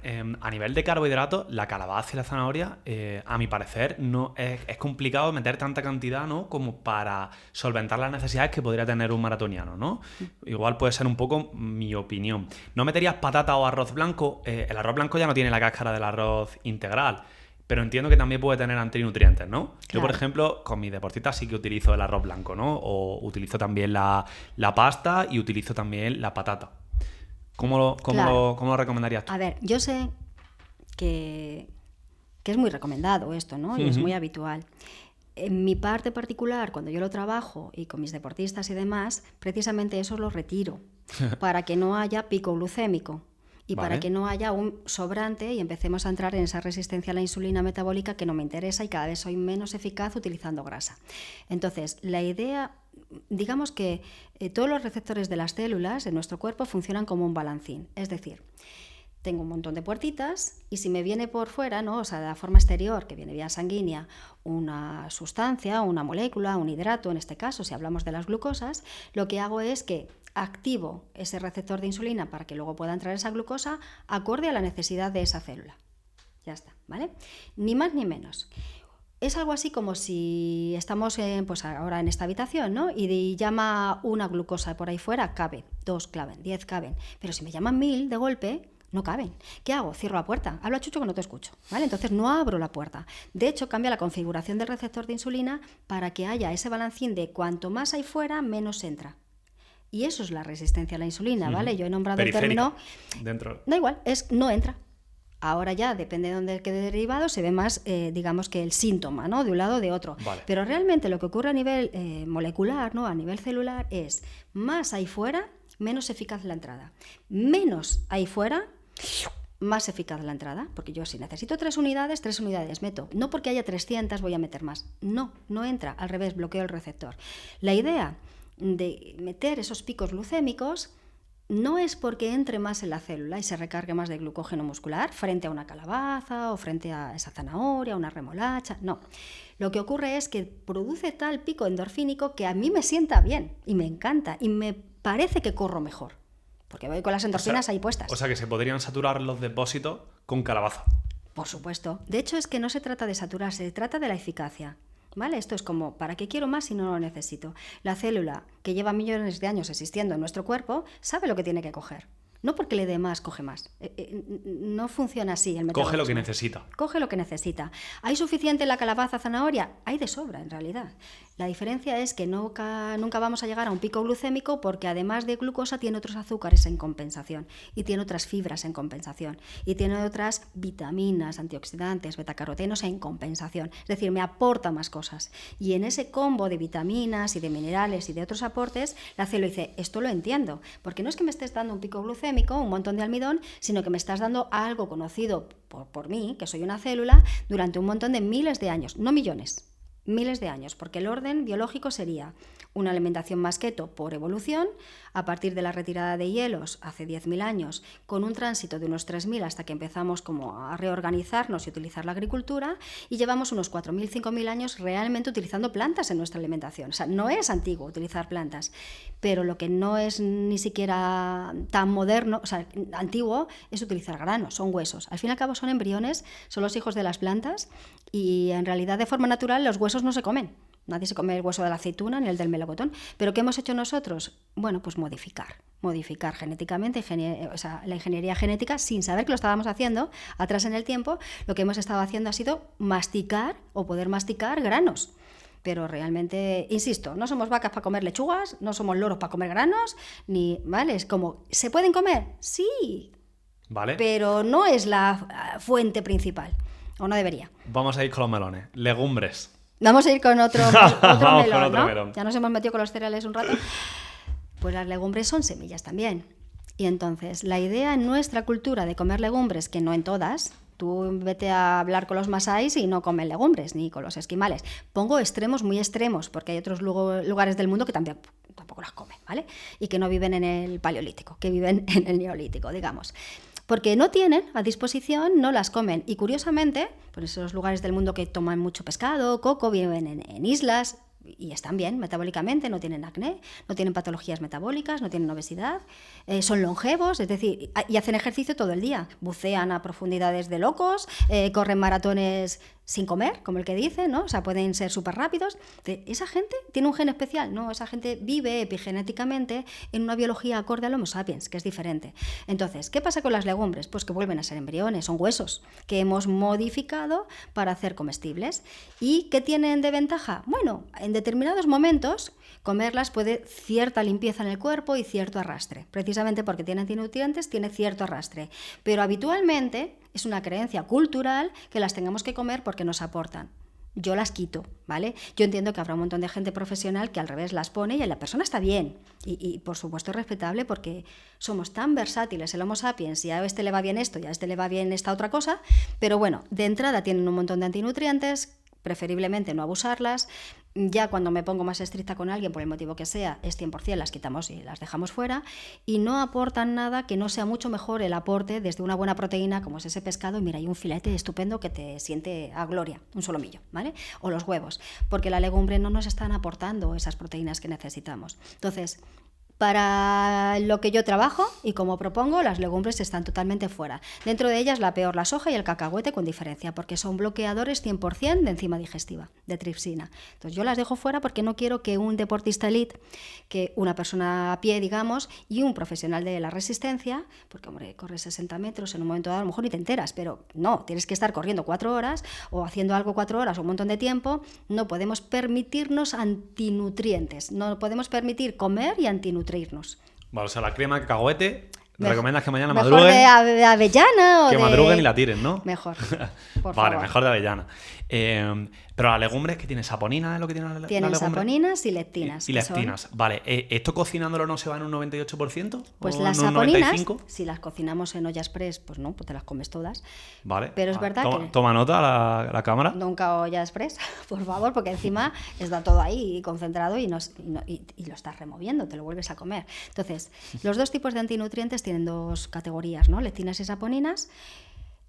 a nivel de carbohidratos, la calabaza y la zanahoria, a mi parecer, no es complicado meter tanta cantidad, ¿no?, como para solventar las necesidades que podría tener un maratoniano, ¿no? Igual puede ser un poco mi opinión. ¿No meterías patata o arroz blanco? El arroz blanco ya no tiene la cáscara del arroz integral, pero entiendo que también puede tener antinutrientes, ¿no? Claro. Yo, por ejemplo, con mis deportistas sí que utilizo el arroz blanco, ¿no? O utilizo también la pasta y utilizo también la patata. ¿Cómo lo recomendarías tú?
A ver, yo sé que es muy recomendado esto, ¿no? Y es muy habitual. En mi parte particular, cuando yo lo trabajo y con mis deportistas y demás, precisamente eso lo retiro para que no haya pico glucémico. y para
Vale.
que no haya un sobrante y empecemos a entrar en esa resistencia a la insulina metabólica que no me interesa y cada vez soy menos eficaz utilizando grasa. Entonces, la idea, digamos que todos los receptores de las células en nuestro cuerpo funcionan como un balancín, es decir, tengo un montón de puertitas y si me viene por fuera, ¿no? O sea, de la forma exterior, que viene vía sanguínea, una sustancia, una molécula, un hidrato, en este caso, si hablamos de las glucosas, lo que hago es que activo ese receptor de insulina para que luego pueda entrar esa glucosa acorde a la necesidad de esa célula. Ya está, ¿vale? Ni más ni menos. Es algo así como si estamos pues ahora en esta habitación, ¿no? Y llama una glucosa por ahí fuera, cabe, 2 caben, 10 caben. Pero si me llaman 1000 de golpe, no caben. ¿Qué hago? Cierro la puerta. Habla Chucho que no te escucho, ¿vale? Entonces no abro la puerta. De hecho, cambia la configuración del receptor de insulina para que haya ese balancín de cuanto más hay fuera, menos entra. Y eso es la resistencia a la insulina, ¿vale? Yo he nombrado el término...
Dentro.
Da igual, es no entra. Ahora ya, depende de dónde quede derivado, se ve más, digamos que el síntoma, ¿no? De un lado o de otro.
Vale.
Pero realmente lo que ocurre a nivel molecular, ¿no? A nivel celular, es más ahí fuera, menos eficaz la entrada. Menos ahí fuera, más eficaz la entrada. Porque yo si necesito 3 unidades meto. No porque haya 300 voy a meter más. No entra. Al revés, bloqueo el receptor. La idea de meter esos picos glucémicos no es porque entre más en la célula y se recargue más de glucógeno muscular frente a una calabaza o frente a esa zanahoria, una remolacha, no. Lo que ocurre es que produce tal pico endorfínico que a mí me sienta bien y me encanta y me parece que corro mejor, porque voy con las endorfinas ahí puestas.
O sea que se podrían saturar los depósitos con calabaza.
Por supuesto. De hecho es que no se trata de saturarse, se trata de la eficacia. ¿Vale? Esto es como, ¿para qué quiero más si no lo necesito? La célula, que lleva millones de años existiendo en nuestro cuerpo, sabe lo que tiene que coger. No porque le dé más, coge más. No funciona así el metabolismo.
Coge lo que necesita.
Coge lo que necesita. ¿Hay suficiente en la calabaza, zanahoria? Hay de sobra, en realidad. La diferencia es que nunca vamos a llegar a un pico glucémico porque además de glucosa tiene otros azúcares en compensación y tiene otras fibras en compensación y tiene otras vitaminas, antioxidantes, betacarotenos en compensación. Es decir, me aporta más cosas. Y en ese combo de vitaminas y de minerales y de otros aportes, la célula dice, esto lo entiendo, porque no es que me estés dando un pico glucémico, un montón de almidón, sino que me estás dando algo conocido por mí, que soy una célula, durante un montón de miles de años, no millones. Miles de años, porque el orden biológico sería una alimentación más keto por evolución, a partir de la retirada de hielos hace 10.000 años, con un tránsito de unos 3.000 hasta que empezamos como a reorganizarnos y utilizar la agricultura, y llevamos unos 4.000, 5.000 años realmente utilizando plantas en nuestra alimentación. O sea, no es antiguo utilizar plantas, pero lo que no es ni siquiera tan moderno, o sea, antiguo, es utilizar granos, son huesos. Al fin y al cabo son embriones, son los hijos de las plantas, y en realidad de forma natural los huesos no se comen. Nadie se come el hueso de la aceituna ni el del melocotón. ¿Pero qué hemos hecho nosotros? Bueno, pues modificar genéticamente, o sea, la ingeniería genética, sin saber que lo estábamos haciendo atrás en el tiempo. Lo que hemos estado haciendo ha sido masticar o poder masticar granos. Pero realmente, insisto, no somos vacas para comer lechugas, no somos loros para comer granos, ni, ¿vale? Es como, ¿se pueden comer? Sí,
¿Vale?
pero no es la fuente principal, o no debería.
Vamos a ir con los melones. Legumbres.
Vamos a ir con otro
Vamos
melón,
con otro
¿no?
melón.
Ya nos hemos metido con los cereales un rato. Pues las legumbres son semillas también. Y entonces, la idea en nuestra cultura de comer legumbres, que no en todas, tú vete a hablar con los masáis y no comen legumbres, ni con los esquimales. Pongo extremos muy extremos, porque hay otros lugares del mundo que tampoco las comen, ¿vale? Y que no viven en el paleolítico, que viven en el neolítico, digamos. Porque no tienen a disposición, no las comen. Y curiosamente, por esos lugares del mundo que toman mucho pescado, coco, viven en islas y están bien metabólicamente, no tienen acné, no tienen patologías metabólicas, no tienen obesidad, son longevos, es decir, y hacen ejercicio todo el día, bucean a profundidades de locos, corren maratones sin comer, como el que dice, ¿no? O sea, pueden ser súper rápidos. ¿Esa gente tiene un gen especial? No, esa gente vive epigenéticamente en una biología acorde al Homo sapiens, que es diferente. Entonces, ¿qué pasa con las legumbres? Pues que vuelven a ser embriones, son huesos que hemos modificado para hacer comestibles. ¿Y qué tienen de ventaja? Bueno, en determinados momentos comerlas puede cierta limpieza en el cuerpo y cierto arrastre, precisamente porque tienen nutrientes, tiene cierto arrastre, pero habitualmente es una creencia cultural que las tengamos que comer porque nos aportan. yo las quito, ¿vale? Yo entiendo que habrá un montón de gente profesional que al revés las pone y la persona está bien. Y por supuesto es respetable porque somos tan versátiles el Homo sapiens y a este le va bien esto y a este le va bien esta otra cosa. Pero bueno, de entrada tienen un montón de antinutrientes, preferiblemente no abusarlas. Ya cuando me pongo más estricta con alguien, por el motivo que sea, es 100% las quitamos y las dejamos fuera, y no aportan nada que no sea mucho mejor el aporte desde una buena proteína, como es ese pescado, y mira, hay un filete estupendo que te siente a gloria, un solomillo, ¿vale? O los huevos, porque la legumbre no nos están aportando esas proteínas que necesitamos. Entonces, para lo que yo trabajo y como propongo, las legumbres están totalmente fuera. Dentro de ellas, la peor, la soja y el cacahuete con diferencia, porque son bloqueadores 100% de enzima digestiva, de tripsina. Entonces yo las dejo fuera porque no quiero que un deportista elite, que una persona a pie, digamos, y un profesional de la resistencia, porque hombre, corres 60 metros en un momento dado, a lo mejor ni te enteras, pero no, tienes que estar corriendo 4 horas o haciendo algo 4 horas o un montón de tiempo. No podemos permitirnos antinutrientes, no podemos permitir comer y antinutrientes.
Vale, o sea, la crema de cacahuete, recomiendas que mañana
mejor
madruguen.
De avellana o
que
de...
madruguen y la tiren, ¿no?
Mejor, por
Vale,
favor.
mejor de avellana. Pero la legumbre, ¿qué tiene? ¿Saponina es lo que tiene la
Tienen
legumbre?
saponinas y lectinas.
Y
que son-
lectinas. Vale, ¿esto cocinándolo no se va en un 98%?
Pues
¿O
las
en un
saponinas,
95%?
si las cocinamos en olla express, pues no, pues te las comes todas.
Vale.
Pero es verdad
toma,
que...
Toma nota la cámara.
Nunca olla express, por favor, porque encima está todo ahí concentrado y lo estás removiendo, te lo vuelves a comer. Entonces, los dos tipos de antinutrientes tienen dos categorías, ¿no? Lectinas y saponinas.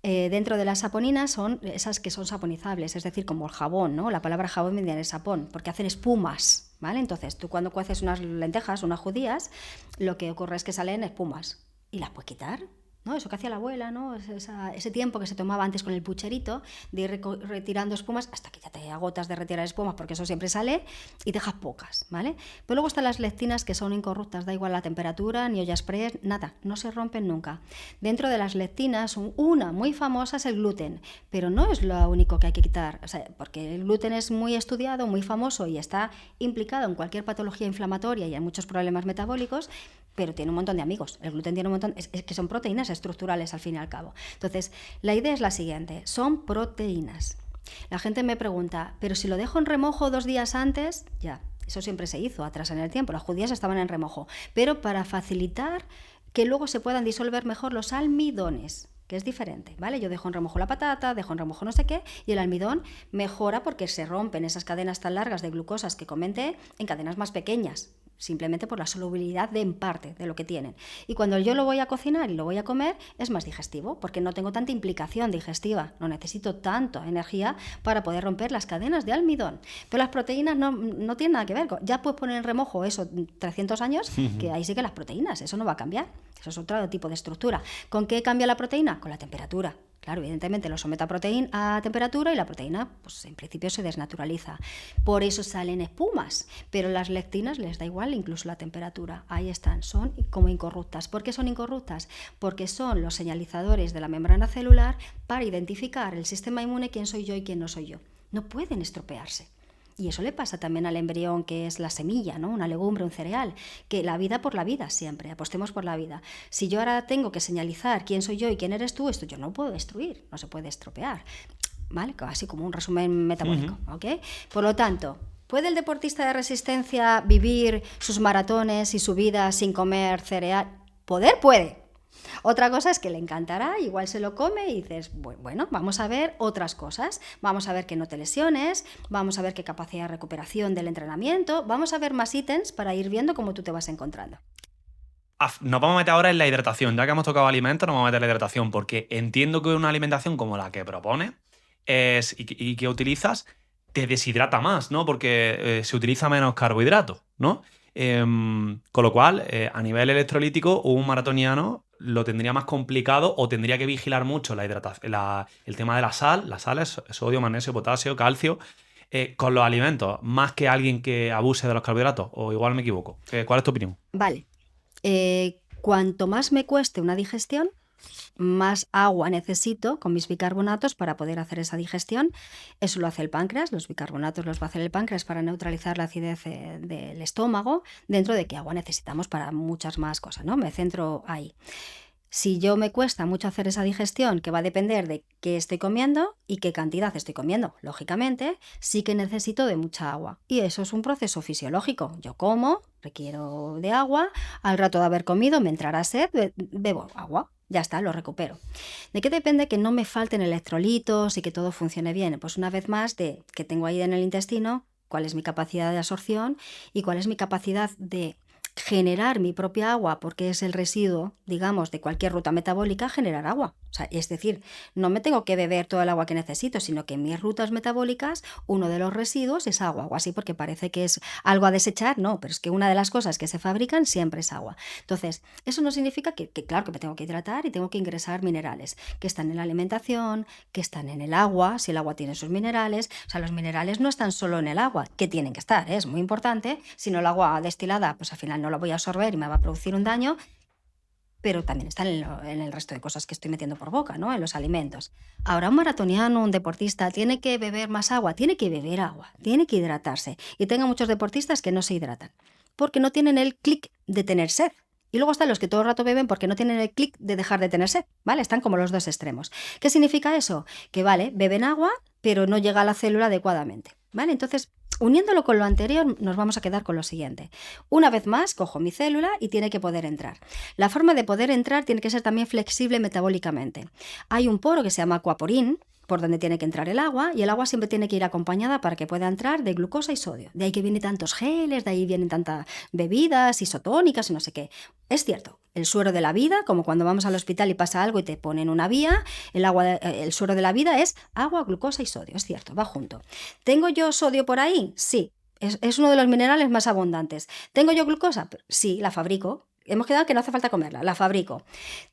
Dentro de las saponinas son esas que son saponizables, es decir, como el jabón, ¿no? La palabra jabón viene del sapón, porque hacen espumas, ¿vale? Entonces, tú cuando cueces unas lentejas, unas judías, lo que ocurre es que salen espumas y las puedes quitar, ¿no? Eso que hacía la abuela, ¿no? Ese tiempo que se tomaba antes con el pucherito, de ir retirando espumas hasta que ya te agotas de retirar espumas, porque eso siempre sale, y dejas pocas, ¿vale? Pero luego están las lectinas que son incorruptas, da igual la temperatura, ni olla express, nada, no se rompen nunca. Dentro de las lectinas, una muy famosa es el gluten, pero no es lo único que hay que quitar, o sea, porque el gluten es muy estudiado, muy famoso y está implicado en cualquier patología inflamatoria y en muchos problemas metabólicos, pero tiene un montón de amigos. El gluten tiene un montón, es que son proteínas estructurales al fin y al cabo. Entonces, la idea es la siguiente, son proteínas. La gente me pregunta, pero si lo dejo en remojo 2 días antes, ya, eso siempre se hizo atrás en el tiempo, las judías estaban en remojo, pero para facilitar que luego se puedan disolver mejor los almidones, que es diferente, ¿vale? Yo dejo en remojo la patata, dejo en remojo no sé qué, y el almidón mejora porque se rompen esas cadenas tan largas de glucosas que comenté en cadenas más pequeñas, simplemente por la solubilidad de en parte de lo que tienen. Y cuando yo lo voy a cocinar y lo voy a comer, es más digestivo, porque no tengo tanta implicación digestiva, no necesito tanta energía para poder romper las cadenas de almidón. Pero las proteínas no tienen nada que ver. Ya puedes poner en remojo eso 300 años, que ahí sí que las proteínas, eso no va a cambiar. Eso es otro tipo de estructura. ¿Con qué cambia la proteína? Con la temperatura. Claro, evidentemente lo somete a temperatura y la proteína, pues en principio se desnaturaliza. Por eso salen espumas, pero las lectinas les da igual incluso la temperatura. Ahí están, son como incorruptas. ¿Por qué son incorruptas? Porque son los señalizadores de la membrana celular para identificar el sistema inmune quién soy yo y quién no soy yo. No pueden estropearse. Y eso le pasa también al embrión, que es la semilla, ¿no? Una legumbre, un cereal, que la vida por la vida siempre, apostemos por la vida. Si yo ahora tengo que señalizar quién soy yo y quién eres tú, esto yo no puedo destruir, no se puede estropear, ¿vale? Así como un resumen metabólico, ¿ok? Por lo tanto, ¿puede el deportista de resistencia vivir sus maratones y su vida sin comer cereal? ¿Poder? Puede. Otra cosa es que le encantará, igual se lo come y dices, bueno, vamos a ver otras cosas, vamos a ver que no te lesiones, vamos a ver qué capacidad de recuperación del entrenamiento, vamos a ver más ítems para ir viendo cómo tú te vas encontrando.
Nos vamos a meter ahora en la hidratación. Ya que hemos tocado alimentos, nos vamos a meter en la hidratación, porque entiendo que una alimentación como la que propones y que utilizas te deshidrata más, ¿no? Porque se utiliza menos carbohidratos, ¿no? Con lo cual, a nivel electrolítico, un maratoniano lo tendría más complicado o tendría que vigilar mucho el tema de la sal, las sales, sodio, magnesio, potasio, calcio, con los alimentos, más que alguien que abuse de los carbohidratos. O igual me equivoco. ¿Cuál es tu opinión?
Vale. Cuanto más me cueste una digestión, más agua necesito con mis bicarbonatos para poder hacer esa digestión. Eso lo hace el páncreas, los bicarbonatos los va a hacer el páncreas para neutralizar la acidez del estómago, dentro de que agua necesitamos para muchas más cosas, ¿no? Me centro ahí. Si yo me cuesta mucho hacer esa digestión, que va a depender de qué estoy comiendo y qué cantidad estoy comiendo, lógicamente, sí que necesito de mucha agua. Y eso es un proceso fisiológico. Yo como, requiero de agua, al rato de haber comido me entrará sed, bebo agua. Ya está, lo recupero. ¿De qué depende que no me falten electrolitos y que todo funcione bien? Pues una vez más de que tengo ahí en el intestino, cuál es mi capacidad de absorción y cuál es mi capacidad de generar mi propia agua, porque es el residuo, digamos, de cualquier ruta metabólica, generar agua. O sea, es decir, no me tengo que beber toda el agua que necesito, sino que en mis rutas metabólicas uno de los residuos es agua, o así, porque parece que es algo a desechar, no, pero es que una de las cosas que se fabrican siempre es agua. Entonces, eso no significa claro, que me tengo que hidratar y tengo que ingresar minerales, que están en la alimentación, que están en el agua, si el agua tiene sus minerales. O sea, los minerales no están solo en el agua, que tienen que estar, es muy importante. Si no, el agua destilada, pues al final no lo voy a absorber y me va a producir un daño, pero también están en el resto de cosas que estoy metiendo por boca, ¿no? En los alimentos. Ahora, un maratoniano, un deportista, ¿tiene que beber más agua? Tiene que beber agua, tiene que hidratarse. Y tengo muchos deportistas que no se hidratan, porque no tienen el clic de tener sed. Y luego están los que todo el rato beben porque no tienen el clic de dejar de tener sed, ¿vale? Están como los dos extremos. ¿Qué significa eso? Que, vale, beben agua, pero no llega a la célula adecuadamente, ¿vale? Entonces, uniéndolo con lo anterior, nos vamos a quedar con lo siguiente. Una vez más, cojo mi célula y tiene que poder entrar. La forma de poder entrar tiene que ser también flexible metabólicamente. Hay un poro que se llama acuaporín, por donde tiene que entrar el agua, y el agua siempre tiene que ir acompañada para que pueda entrar de glucosa y sodio. De ahí que vienen tantos geles, de ahí vienen tantas bebidas isotónicas y no sé qué. Es cierto, el suero de la vida, como cuando vamos al hospital y pasa algo y te ponen una vía, el suero de la vida es agua, glucosa y sodio, es cierto, va junto. ¿Tengo yo sodio por ahí? Sí, es uno de los minerales más abundantes. ¿Tengo yo glucosa? Sí, la fabrico. Hemos quedado que no hace falta comerla, la fabrico.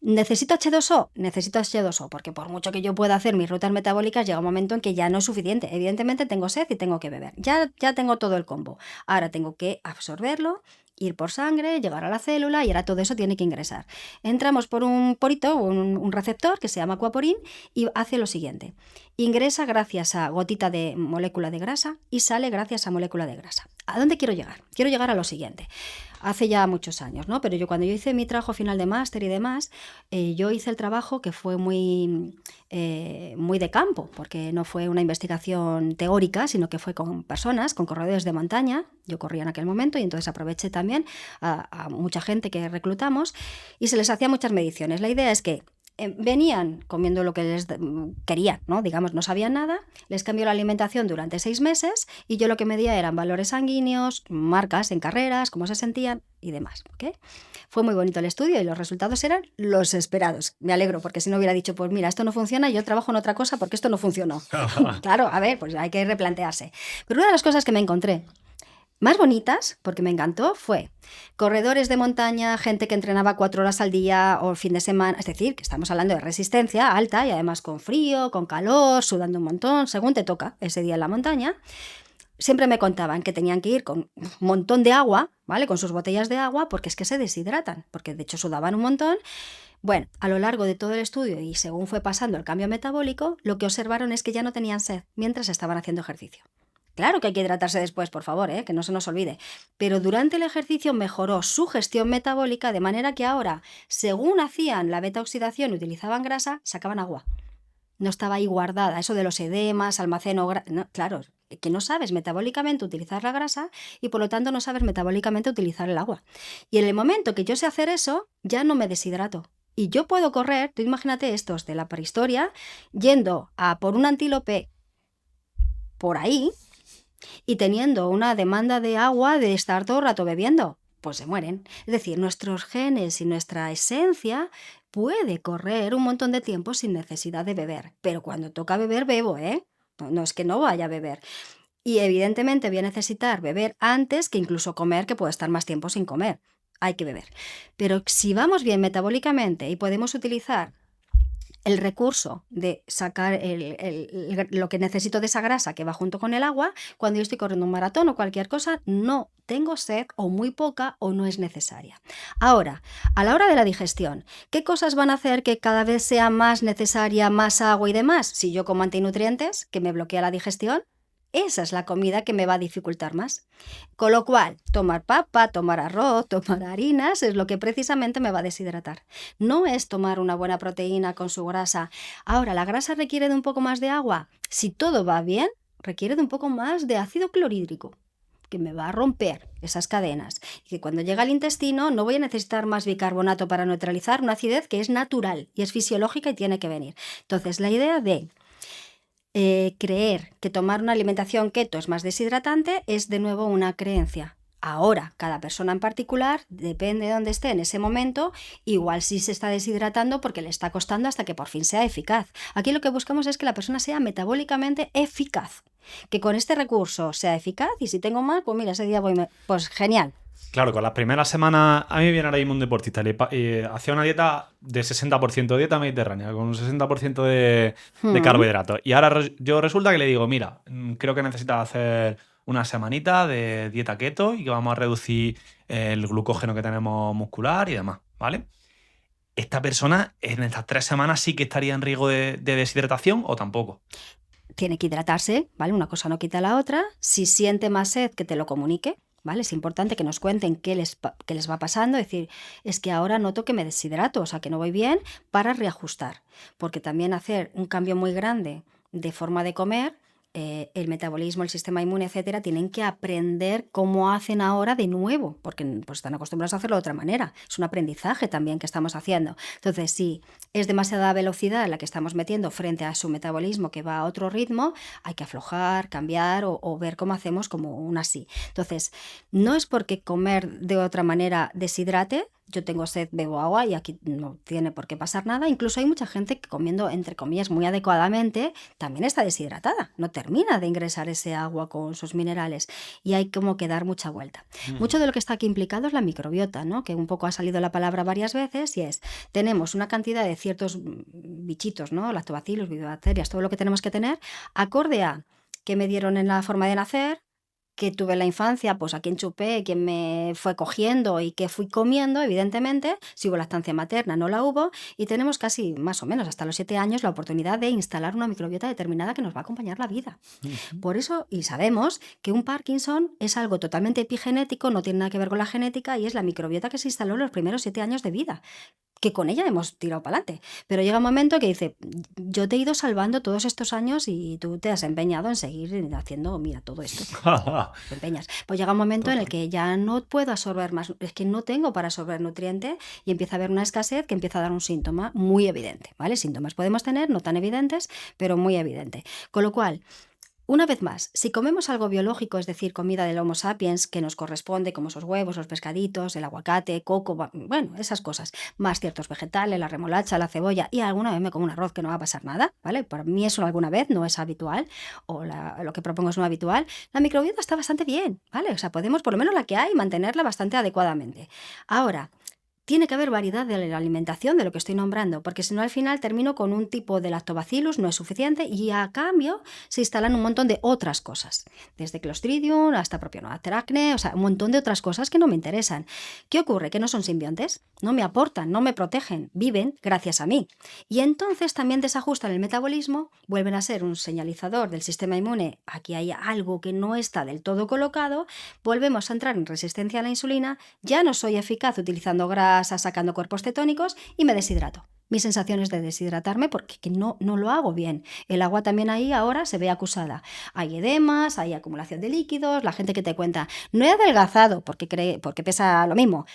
¿Necesito H2O? Necesito H2O, porque por mucho que yo pueda hacer mis rutas metabólicas, llega un momento en que ya no es suficiente. Evidentemente tengo sed y tengo que beber. Ya tengo todo el combo. Ahora tengo que absorberlo, ir por sangre, llegar a la célula y ahora todo eso tiene que ingresar. Entramos por un porito, un receptor que se llama acuaporín y hace lo siguiente. Ingresa gracias a gotita de molécula de grasa y sale gracias a molécula de grasa. ¿A dónde quiero llegar? Quiero llegar a lo siguiente. Hace ya muchos años, ¿no? Pero cuando yo hice mi trabajo final de máster y demás, yo hice el trabajo que fue muy de campo, porque no fue una investigación teórica, sino que fue con personas, con corredores de montaña. Yo corría en aquel momento y entonces aproveché también a mucha gente que reclutamos y se les hacía muchas mediciones. La idea es que venían comiendo lo que les querían, ¿no? Digamos, no sabían nada, les cambió la alimentación durante 6 meses y yo lo que medía eran valores sanguíneos, marcas en carreras, cómo se sentían y demás, ¿ok? Fue muy bonito el estudio y los resultados eran los esperados. Me alegro, porque si no hubiera dicho, pues mira, esto no funciona y yo trabajo en otra cosa porque esto no funcionó. Claro, a ver, pues hay que replantearse. Pero una de las cosas que me encontré más bonitas, porque me encantó, fue corredores de montaña, gente que entrenaba 4 horas al día o fin de semana, es decir, que estamos hablando de resistencia alta y además con frío, con calor, sudando un montón, según te toca ese día en la montaña. Siempre me contaban que tenían que ir con un montón de agua, ¿vale? Con sus botellas de agua, porque es que se deshidratan, porque de hecho sudaban un montón. Bueno, a lo largo de todo el estudio y según fue pasando el cambio metabólico, lo que observaron es que ya no tenían sed mientras estaban haciendo ejercicio. Claro que hay que hidratarse después, por favor, que no se nos olvide. Pero durante el ejercicio mejoró su gestión metabólica de manera que ahora, según hacían la beta-oxidación y utilizaban grasa, sacaban agua. No estaba ahí guardada. Eso de los edemas, almaceno... No, claro, que no sabes metabólicamente utilizar la grasa y por lo tanto no sabes metabólicamente utilizar el agua. Y en el momento que yo sé hacer eso, ya no me deshidrato. Y yo puedo correr, tú imagínate estos de la prehistoria, yendo a por un antílope por ahí y teniendo una demanda de agua de estar todo el rato bebiendo, pues se mueren. Es decir, nuestros genes y nuestra esencia puede correr un montón de tiempo sin necesidad de beber. Pero cuando toca beber, bebo, ¿eh? No es que no vaya a beber. Y evidentemente voy a necesitar beber antes que incluso comer, que puedo estar más tiempo sin comer. Hay que beber. Pero si vamos bien metabólicamente y podemos utilizar el recurso de sacar lo que necesito de esa grasa que va junto con el agua, cuando yo estoy corriendo un maratón o cualquier cosa, no tengo sed o muy poca o no es necesaria. Ahora, a la hora de la digestión, ¿qué cosas van a hacer que cada vez sea más necesaria más agua y demás? Si yo como antinutrientes, que me bloquea la digestión, esa es la comida que me va a dificultar más. Con lo cual, tomar papa, tomar arroz, tomar harinas es lo que precisamente me va a deshidratar. No es tomar una buena proteína con su grasa. Ahora, ¿la grasa requiere de un poco más de agua? Si todo va bien, requiere de un poco más de ácido clorhídrico, que me va a romper esas cadenas. Y que cuando llega al intestino no voy a necesitar más bicarbonato para neutralizar una acidez que es natural y es fisiológica y tiene que venir. Entonces, la idea de creer que tomar una alimentación keto es más deshidratante es de nuevo una creencia. Ahora, cada persona en particular, depende de dónde esté en ese momento, igual sí se está deshidratando porque le está costando hasta que por fin sea eficaz. Aquí lo que buscamos es que la persona sea metabólicamente eficaz, que con este recurso sea eficaz y si tengo más, pues mira, ese día voy, pues genial.
Claro, con las primeras semanas, a mí me viene ahora mismo un deportista, hacía una dieta de 60% dieta mediterránea, con un 60% de carbohidratos. Y ahora yo resulta que le digo, mira, creo que necesitas hacer una semanita de dieta keto y que vamos a reducir el glucógeno que tenemos muscular y demás, ¿vale? ¿Esta persona en estas 3 semanas sí que estaría en riesgo de deshidratación o tampoco?
Tiene que hidratarse, ¿vale? Una cosa no quita la otra. Si siente más sed, que te lo comunique, ¿vale? Es importante que nos cuenten qué les va pasando. Es decir, es que ahora noto que me deshidrato, o sea, que no voy bien, para reajustar. Porque también hacer un cambio muy grande de forma de comer, el metabolismo, el sistema inmune, etcétera, tienen que aprender cómo hacen ahora de nuevo, porque pues, están acostumbrados a hacerlo de otra manera. Es un aprendizaje también que estamos haciendo. Entonces, si es demasiada velocidad la que estamos metiendo frente a su metabolismo que va a otro ritmo, hay que aflojar, cambiar o ver cómo hacemos como un así. Entonces, no es porque comer de otra manera deshidrate. Yo tengo sed, bebo agua y aquí no tiene por qué pasar nada. Incluso hay mucha gente que comiendo, entre comillas, muy adecuadamente, también está deshidratada. No termina de ingresar ese agua con sus minerales y hay como que dar mucha vuelta. Mucho de lo que está aquí implicado es la microbiota, ¿no? Que un poco ha salido la palabra varias veces y es, tenemos una cantidad de ciertos bichitos, ¿no? Lactobacillus, bifidobacterias, todo lo que tenemos que tener, acorde a que me dieron en la forma de nacer, que tuve en la infancia, pues a quién chupé, quién me fue cogiendo y qué fui comiendo, evidentemente, si hubo lactancia materna, no la hubo, y tenemos casi, más o menos, hasta los 7 años, la oportunidad de instalar una microbiota determinada que nos va a acompañar la vida. Por eso, y sabemos que un Parkinson es algo totalmente epigenético, no tiene nada que ver con la genética, y es la microbiota que se instaló en los primeros 7 años de vida, que con ella hemos tirado para adelante. Pero llega un momento que dice, yo te he ido salvando todos estos años y tú te has empeñado en seguir haciendo, mira, todo esto. Te empeñas. Pues llega un momento en el que ya no puedo absorber más, es que no tengo para absorber nutrientes y empieza a haber una escasez que empieza a dar un síntoma muy evidente, ¿vale? Síntomas podemos tener, no tan evidentes, pero muy evidente. Con lo cual, una vez más, si comemos algo biológico, es decir, comida del Homo sapiens que nos corresponde, como esos huevos, los pescaditos, el aguacate, coco, bueno, esas cosas, más ciertos vegetales, la remolacha, la cebolla, y alguna vez me como un arroz que no va a pasar nada, ¿vale? Para mí eso alguna vez no es habitual, o lo que propongo es no habitual, la microbiota está bastante bien, ¿vale? O sea, podemos, por lo menos la que hay, mantenerla bastante adecuadamente. Ahora, tiene que haber variedad de la alimentación de lo que estoy nombrando, porque si no al final termino con un tipo de lactobacillus, no es suficiente, y a cambio se instalan un montón de otras cosas, desde Clostridium hasta Propionobacter acne, o sea, un montón de otras cosas que no me interesan. ¿Qué ocurre? Que no son simbiontes, no me aportan, no me protegen, viven gracias a mí. Y entonces también desajustan el metabolismo, vuelven a ser un señalizador del sistema inmune, aquí hay algo que no está del todo colocado, volvemos a entrar en resistencia a la insulina, ya no soy eficaz utilizando grasa, sacando cuerpos cetónicos y me deshidrato. Mi sensación es de deshidratarme porque no lo hago bien. El agua también ahí ahora se ve acusada. Hay edemas, hay acumulación de líquidos, la gente que te cuenta, no he adelgazado porque pesa lo mismo,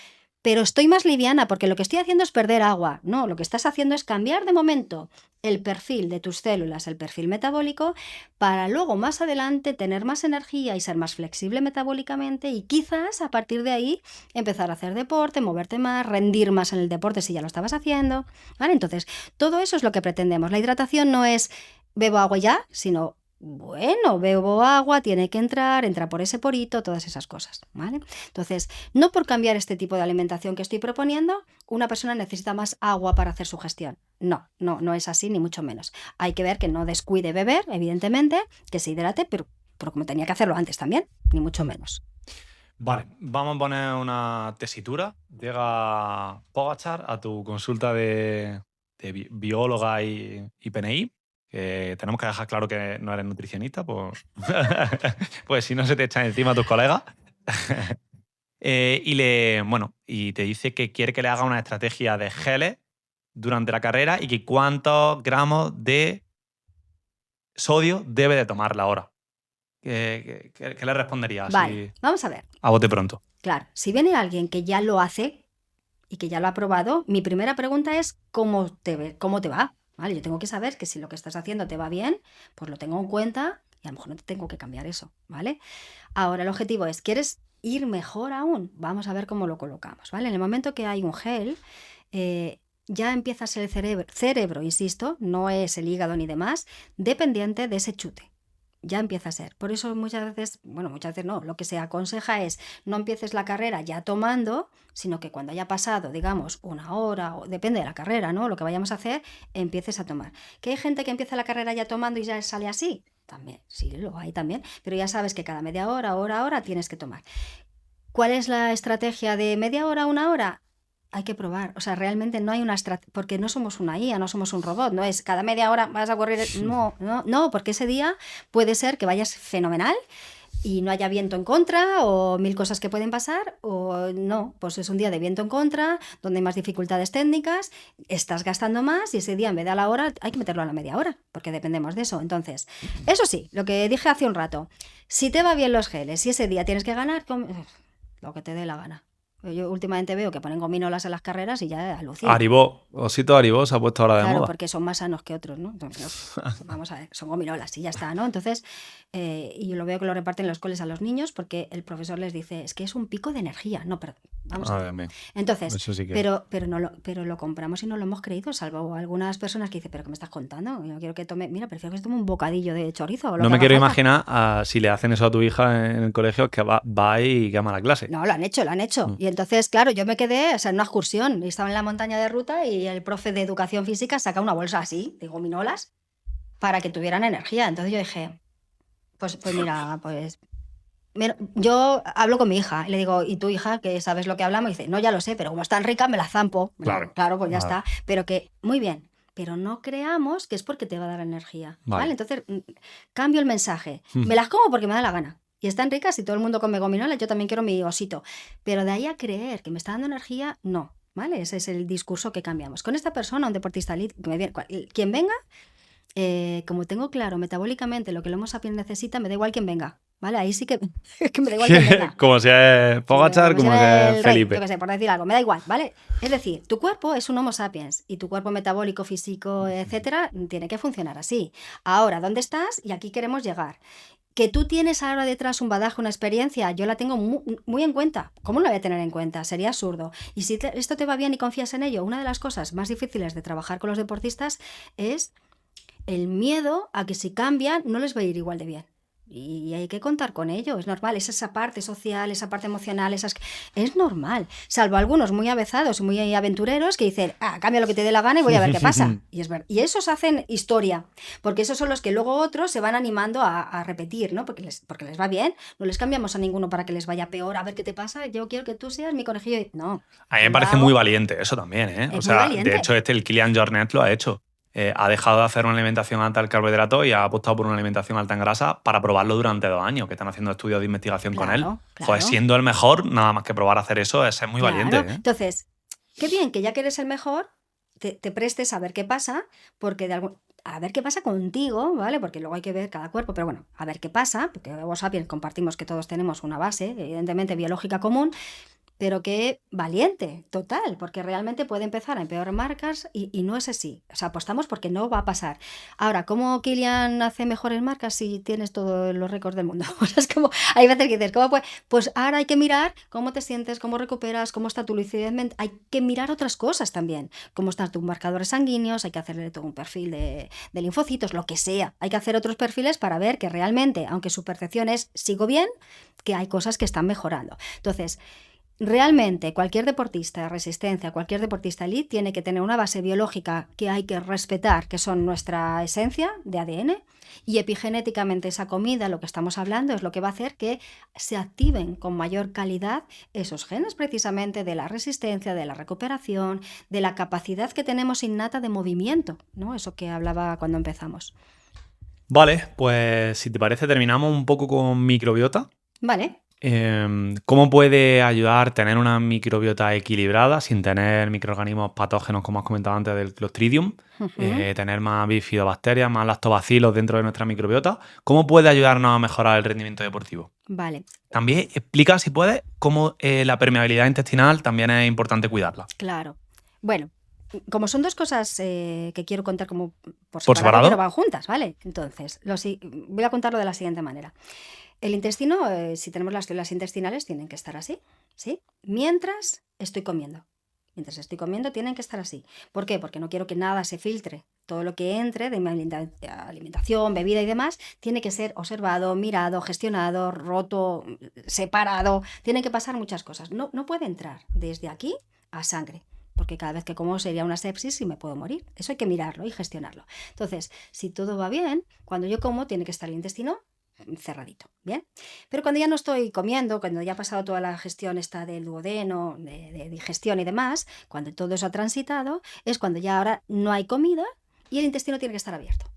pero estoy más liviana porque lo que estoy haciendo es perder agua. No, lo que estás haciendo es cambiar de momento el perfil de tus células, el perfil metabólico, para luego más adelante tener más energía y ser más flexible metabólicamente y quizás a partir de ahí empezar a hacer deporte, moverte más, rendir más en el deporte si ya lo estabas haciendo, ¿vale? Entonces, todo eso es lo que pretendemos. La hidratación no es bebo agua ya, sino bueno, bebo agua, tiene que entra por ese porito, todas esas cosas, ¿vale? Entonces, no por cambiar este tipo de alimentación que estoy proponiendo, una persona necesita más agua para hacer su gestión. No es así, ni mucho menos. Hay que ver que no descuide beber, evidentemente, que se hidrate, pero como tenía que hacerlo antes también, ni mucho menos.
Vale, vamos a poner una tesitura. Llega Pogachar a tu consulta de bióloga y PNI que tenemos que dejar claro que no eres nutricionista, pues, pues si no se te echan encima tus colegas. Y te dice que quiere que le haga una estrategia de geles durante la carrera y que cuántos gramos de sodio debe de tomar la hora. ¿Qué le responderías?
Vale, vamos a ver.
A bote pronto.
Claro, si viene alguien que ya lo hace y que ya lo ha probado, mi primera pregunta es ¿cómo te va? ¿Vale? Yo tengo que saber que si lo que estás haciendo te va bien, pues lo tengo en cuenta y a lo mejor no te tengo que cambiar eso, ¿vale? Ahora, el objetivo es, ¿quieres ir mejor aún? Vamos a ver cómo lo colocamos, ¿vale? En el momento que hay un gel, ya empieza a ser el cerebro, insisto, no es el hígado ni demás, dependiente de ese chute. Ya empieza a ser. Por eso muchas veces no, lo que se aconseja es no empieces la carrera ya tomando, sino que cuando haya pasado, digamos, una hora, o depende de la carrera, ¿no? Lo que vayamos a hacer, empieces a tomar. ¿Que hay gente que empieza la carrera ya tomando y ya sale así? También, sí, lo hay también, pero ya sabes que cada media hora tienes que tomar. ¿Cuál es la estrategia de media hora, una hora? Hay que probar, o sea, realmente no hay una estrategia, porque no somos una IA, no somos un robot, no es cada media hora vas a correr, no, porque ese día puede ser que vayas fenomenal y no haya viento en contra o mil cosas que pueden pasar, o no, pues es un día de viento en contra, donde hay más dificultades técnicas, estás gastando más y ese día en vez de a la hora hay que meterlo a la media hora, porque dependemos de eso. Entonces, eso sí, lo que dije hace un rato, si te va bien los geles y ese día tienes que ganar, lo que te dé la gana. Yo últimamente veo que ponen gominolas en las carreras y ya alucino.
Haribo, osito Haribo se ha puesto ahora de moda.
Claro, porque son más sanos que otros, ¿no? Entonces, vamos a ver, son gominolas y ya está, ¿no? Entonces, y yo lo veo que lo reparten en los coles a los niños porque el profesor les dice, es que es un pico de energía. No, perdón, vamos a ver. Entonces, sí que... pero lo compramos y no lo hemos creído, salvo algunas personas que dicen, ¿pero qué me estás contando? Yo quiero que tome, mira, prefiero que se tome un bocadillo de chorizo. O lo
no
que
me quiero
falta.
imaginar si le hacen eso a tu hija en el colegio, que va y quema la clase.
No, lo han hecho. Y entonces, claro, yo me quedé, en una excursión, y estaba en la montaña de ruta y el profe de educación física saca una bolsa así, de gominolas, para que tuvieran energía. Entonces yo dije, pues mira, yo hablo con mi hija y le digo, ¿y tu hija, que sabes lo que hablamos? Y dice, no, ya lo sé, pero como es tan rica, me la zampo. Claro, pues ya está. Pero que, muy bien, pero no creamos que es porque te va a dar energía. ¿Vale? Entonces, cambio el mensaje. Me las como porque me da la gana. Y están ricas y todo el mundo come gominolas, yo también quiero mi osito. Pero de ahí a creer que me está dando energía, no. ¿Vale? Ese es el discurso que cambiamos. Con esta persona, un deportista elite, quien venga, como tengo claro metabólicamente lo que el Homo sapiens necesita, me da igual quien venga. ¿Vale? Ahí sí que me da igual quien venga.
Como si es Pogačar, como si es Felipe.
Yo qué sé, por decir algo, me da igual, ¿vale? Es decir, tu cuerpo es un Homo sapiens y tu cuerpo metabólico, físico, etcétera, tiene que funcionar así. Ahora, ¿dónde estás? Y aquí queremos llegar. Que tú tienes ahora detrás un badaje, una experiencia, yo la tengo muy en cuenta. ¿Cómo no la voy a tener en cuenta? Sería absurdo. Y si esto te va bien y confías en ello, una de las cosas más difíciles de trabajar con los deportistas es el miedo a que si cambian no les va a ir igual de bien. Y hay que contar con ello, es normal, es esa parte social, esa parte emocional, es normal, salvo algunos muy avezados, muy aventureros que dicen, cambia lo que te dé la gana y voy a ver qué pasa. Y esos hacen historia, porque esos son los que luego otros se van animando a repetir, ¿no? Porque les va bien, no les cambiamos a ninguno para que les vaya peor, a ver qué te pasa, yo quiero que tú seas mi conejillo. No.
A mí me parece muy valiente eso también, ¿eh? O sea, de hecho el Kilian Jornet lo ha hecho. Ha dejado de hacer una alimentación alta en carbohidratos y ha apostado por una alimentación alta en grasa para probarlo durante 2 años, que están haciendo estudios de investigación con él. Pues siendo el mejor, nada más que probar a hacer eso es ser muy valiente. ¿eh?
Entonces, qué bien que ya que eres el mejor, te prestes a ver qué pasa, porque a ver qué pasa contigo, ¿vale? Porque luego hay que ver cada cuerpo, pero bueno, a ver qué pasa, porque Homo sapiens compartimos que todos tenemos una base, evidentemente biológica común, pero que valiente, total, porque realmente puede empezar a empeorar marcas y no es así. O sea, apostamos porque no va a pasar. Ahora, ¿cómo Kilian hace mejores marcas si tienes todos los récords del mundo? O sea, es como, hay veces que dices, ¿cómo puede? Pues ahora hay que mirar cómo te sientes, cómo recuperas, cómo está tu lucidez mental. Hay que mirar otras cosas también, cómo están tus marcadores sanguíneos, hay que hacerle todo un perfil de linfocitos, lo que sea. Hay que hacer otros perfiles para ver que realmente, aunque su percepción es sigo bien, que hay cosas que están mejorando. Entonces, Realmente, cualquier deportista de resistencia, cualquier deportista elite tiene que tener una base biológica que hay que respetar, que son nuestra esencia de ADN, y epigenéticamente esa comida, lo que estamos hablando, es lo que va a hacer que se activen con mayor calidad esos genes precisamente de la resistencia, de la recuperación, de la capacidad que tenemos innata de movimiento, ¿no? Eso que hablaba cuando empezamos.
Vale, pues si te parece terminamos un poco con microbiota.
Vale.
¿Cómo puede ayudar tener una microbiota equilibrada sin tener microorganismos patógenos, como has comentado antes, del Clostridium? Tener más bifidobacterias, más lactobacilos dentro de nuestra microbiota. ¿Cómo puede ayudarnos a mejorar el rendimiento deportivo?
Vale.
También explica, si puedes, cómo la permeabilidad intestinal también es importante cuidarla.
Claro. Bueno, como son dos cosas que quiero contar como por
¿Por
separado,
separado?
pero van juntas, ¿vale? Entonces, voy a contarlo de la siguiente manera. El intestino, si tenemos las células intestinales, tienen que estar así, ¿sí? Mientras estoy comiendo. Mientras estoy comiendo, tienen que estar así. ¿Por qué? Porque no quiero que nada se filtre. Todo lo que entre de mi alimentación, bebida y demás, tiene que ser observado, mirado, gestionado, roto, separado. Tienen que pasar muchas cosas. No puede entrar desde aquí a sangre, porque cada vez que como sería una sepsis y me puedo morir. Eso hay que mirarlo y gestionarlo. Entonces, si todo va bien, cuando yo como, tiene que estar el intestino cerradito, ¿bien? Pero cuando ya no estoy comiendo, cuando ya ha pasado toda la gestión esta del duodeno, de digestión y demás, cuando todo eso ha transitado, es cuando ya ahora no hay comida y el intestino tiene que estar abierto.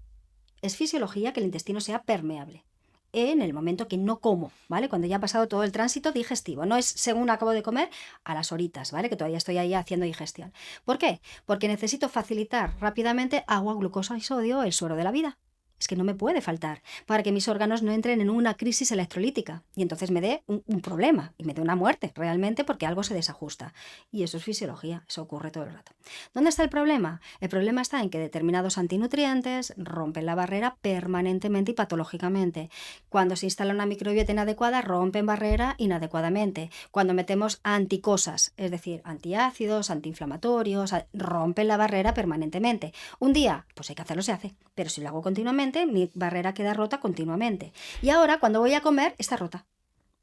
Es fisiología que el intestino sea permeable en el momento que no como, ¿vale? Cuando ya ha pasado todo el tránsito digestivo. No es según acabo de comer a las horitas, ¿vale? Que todavía estoy ahí haciendo digestión. ¿Por qué? Porque necesito facilitar rápidamente agua, glucosa y sodio, el suero de la vida. Es que no me puede faltar para que mis órganos no entren en una crisis electrolítica y entonces me dé un problema y me dé una muerte realmente porque algo se desajusta. Y eso es fisiología, eso ocurre todo el rato. ¿Dónde está el problema? El problema está en que determinados antinutrientes rompen la barrera permanentemente y patológicamente. Cuando se instala una microbiota inadecuada, rompen barrera inadecuadamente. Cuando metemos anticosas, es decir, antiácidos, antiinflamatorios, rompen la barrera permanentemente. Un día, pues hay que hacerlo, se hace, pero si lo hago continuamente, mi barrera queda rota continuamente. Y ahora, cuando voy a comer, está rota.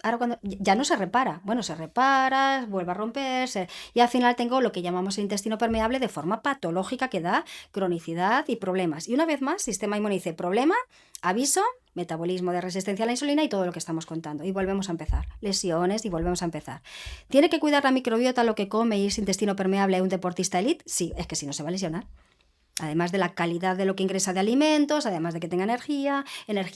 Ahora cuando ya no se repara, bueno, se repara, vuelve a romperse y al final tengo lo que llamamos el intestino permeable de forma patológica que da cronicidad y problemas. Y una vez más, sistema inmune dice problema, aviso, metabolismo de resistencia a la insulina y todo lo que estamos contando. Y volvemos a empezar. Lesiones y volvemos a empezar. ¿Tiene que cuidar la microbiota lo que come y ese intestino permeable un deportista elite? Sí, es que si no se va a lesionar. Además de la calidad de lo que ingresa de alimentos, además de que tenga energía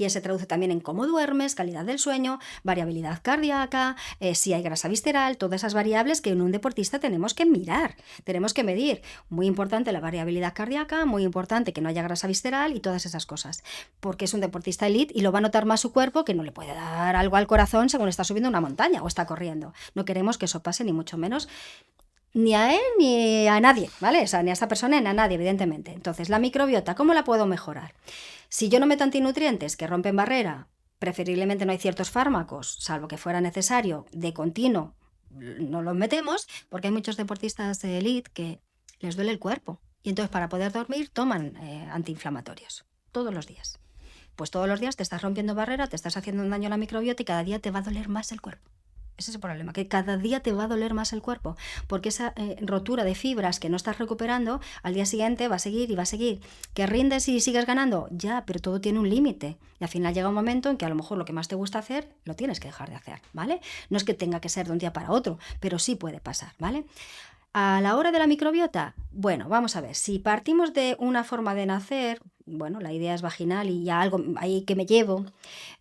se traduce también en cómo duermes, calidad del sueño, variabilidad cardíaca, si hay grasa visceral, todas esas variables que en un deportista tenemos que mirar, tenemos que medir. Muy importante la variabilidad cardíaca, muy importante que no haya grasa visceral y todas esas cosas, porque es un deportista elite y lo va a notar más su cuerpo, que no le puede dar algo al corazón según está subiendo una montaña o está corriendo. No queremos que eso pase, ni mucho menos ni a él ni a nadie, ¿vale? O sea, ni a esta persona ni a nadie, evidentemente. Entonces, la microbiota, ¿cómo la puedo mejorar? Si yo no meto antinutrientes que rompen barrera, preferiblemente no hay ciertos fármacos, salvo que fuera necesario, de continuo, no los metemos, porque hay muchos deportistas de elite que les duele el cuerpo. Y entonces, para poder dormir, toman antiinflamatorios, todos los días. Pues todos los días te estás rompiendo barrera, te estás haciendo un daño a la microbiota y cada día te va a doler más el cuerpo. Ese es el problema, que cada día te va a doler más el cuerpo, porque esa rotura de fibras que no estás recuperando, al día siguiente va a seguir y va a seguir. ¿Que rindes y sigues ganando? Ya, pero todo tiene un límite. Y al final llega un momento en que a lo mejor lo que más te gusta hacer, lo tienes que dejar de hacer, ¿vale? No es que tenga que ser de un día para otro, pero sí puede pasar, ¿vale? A la hora de la microbiota, bueno, vamos a ver, si partimos de una forma de nacer, bueno, la idea es vaginal y ya algo ahí que me llevo,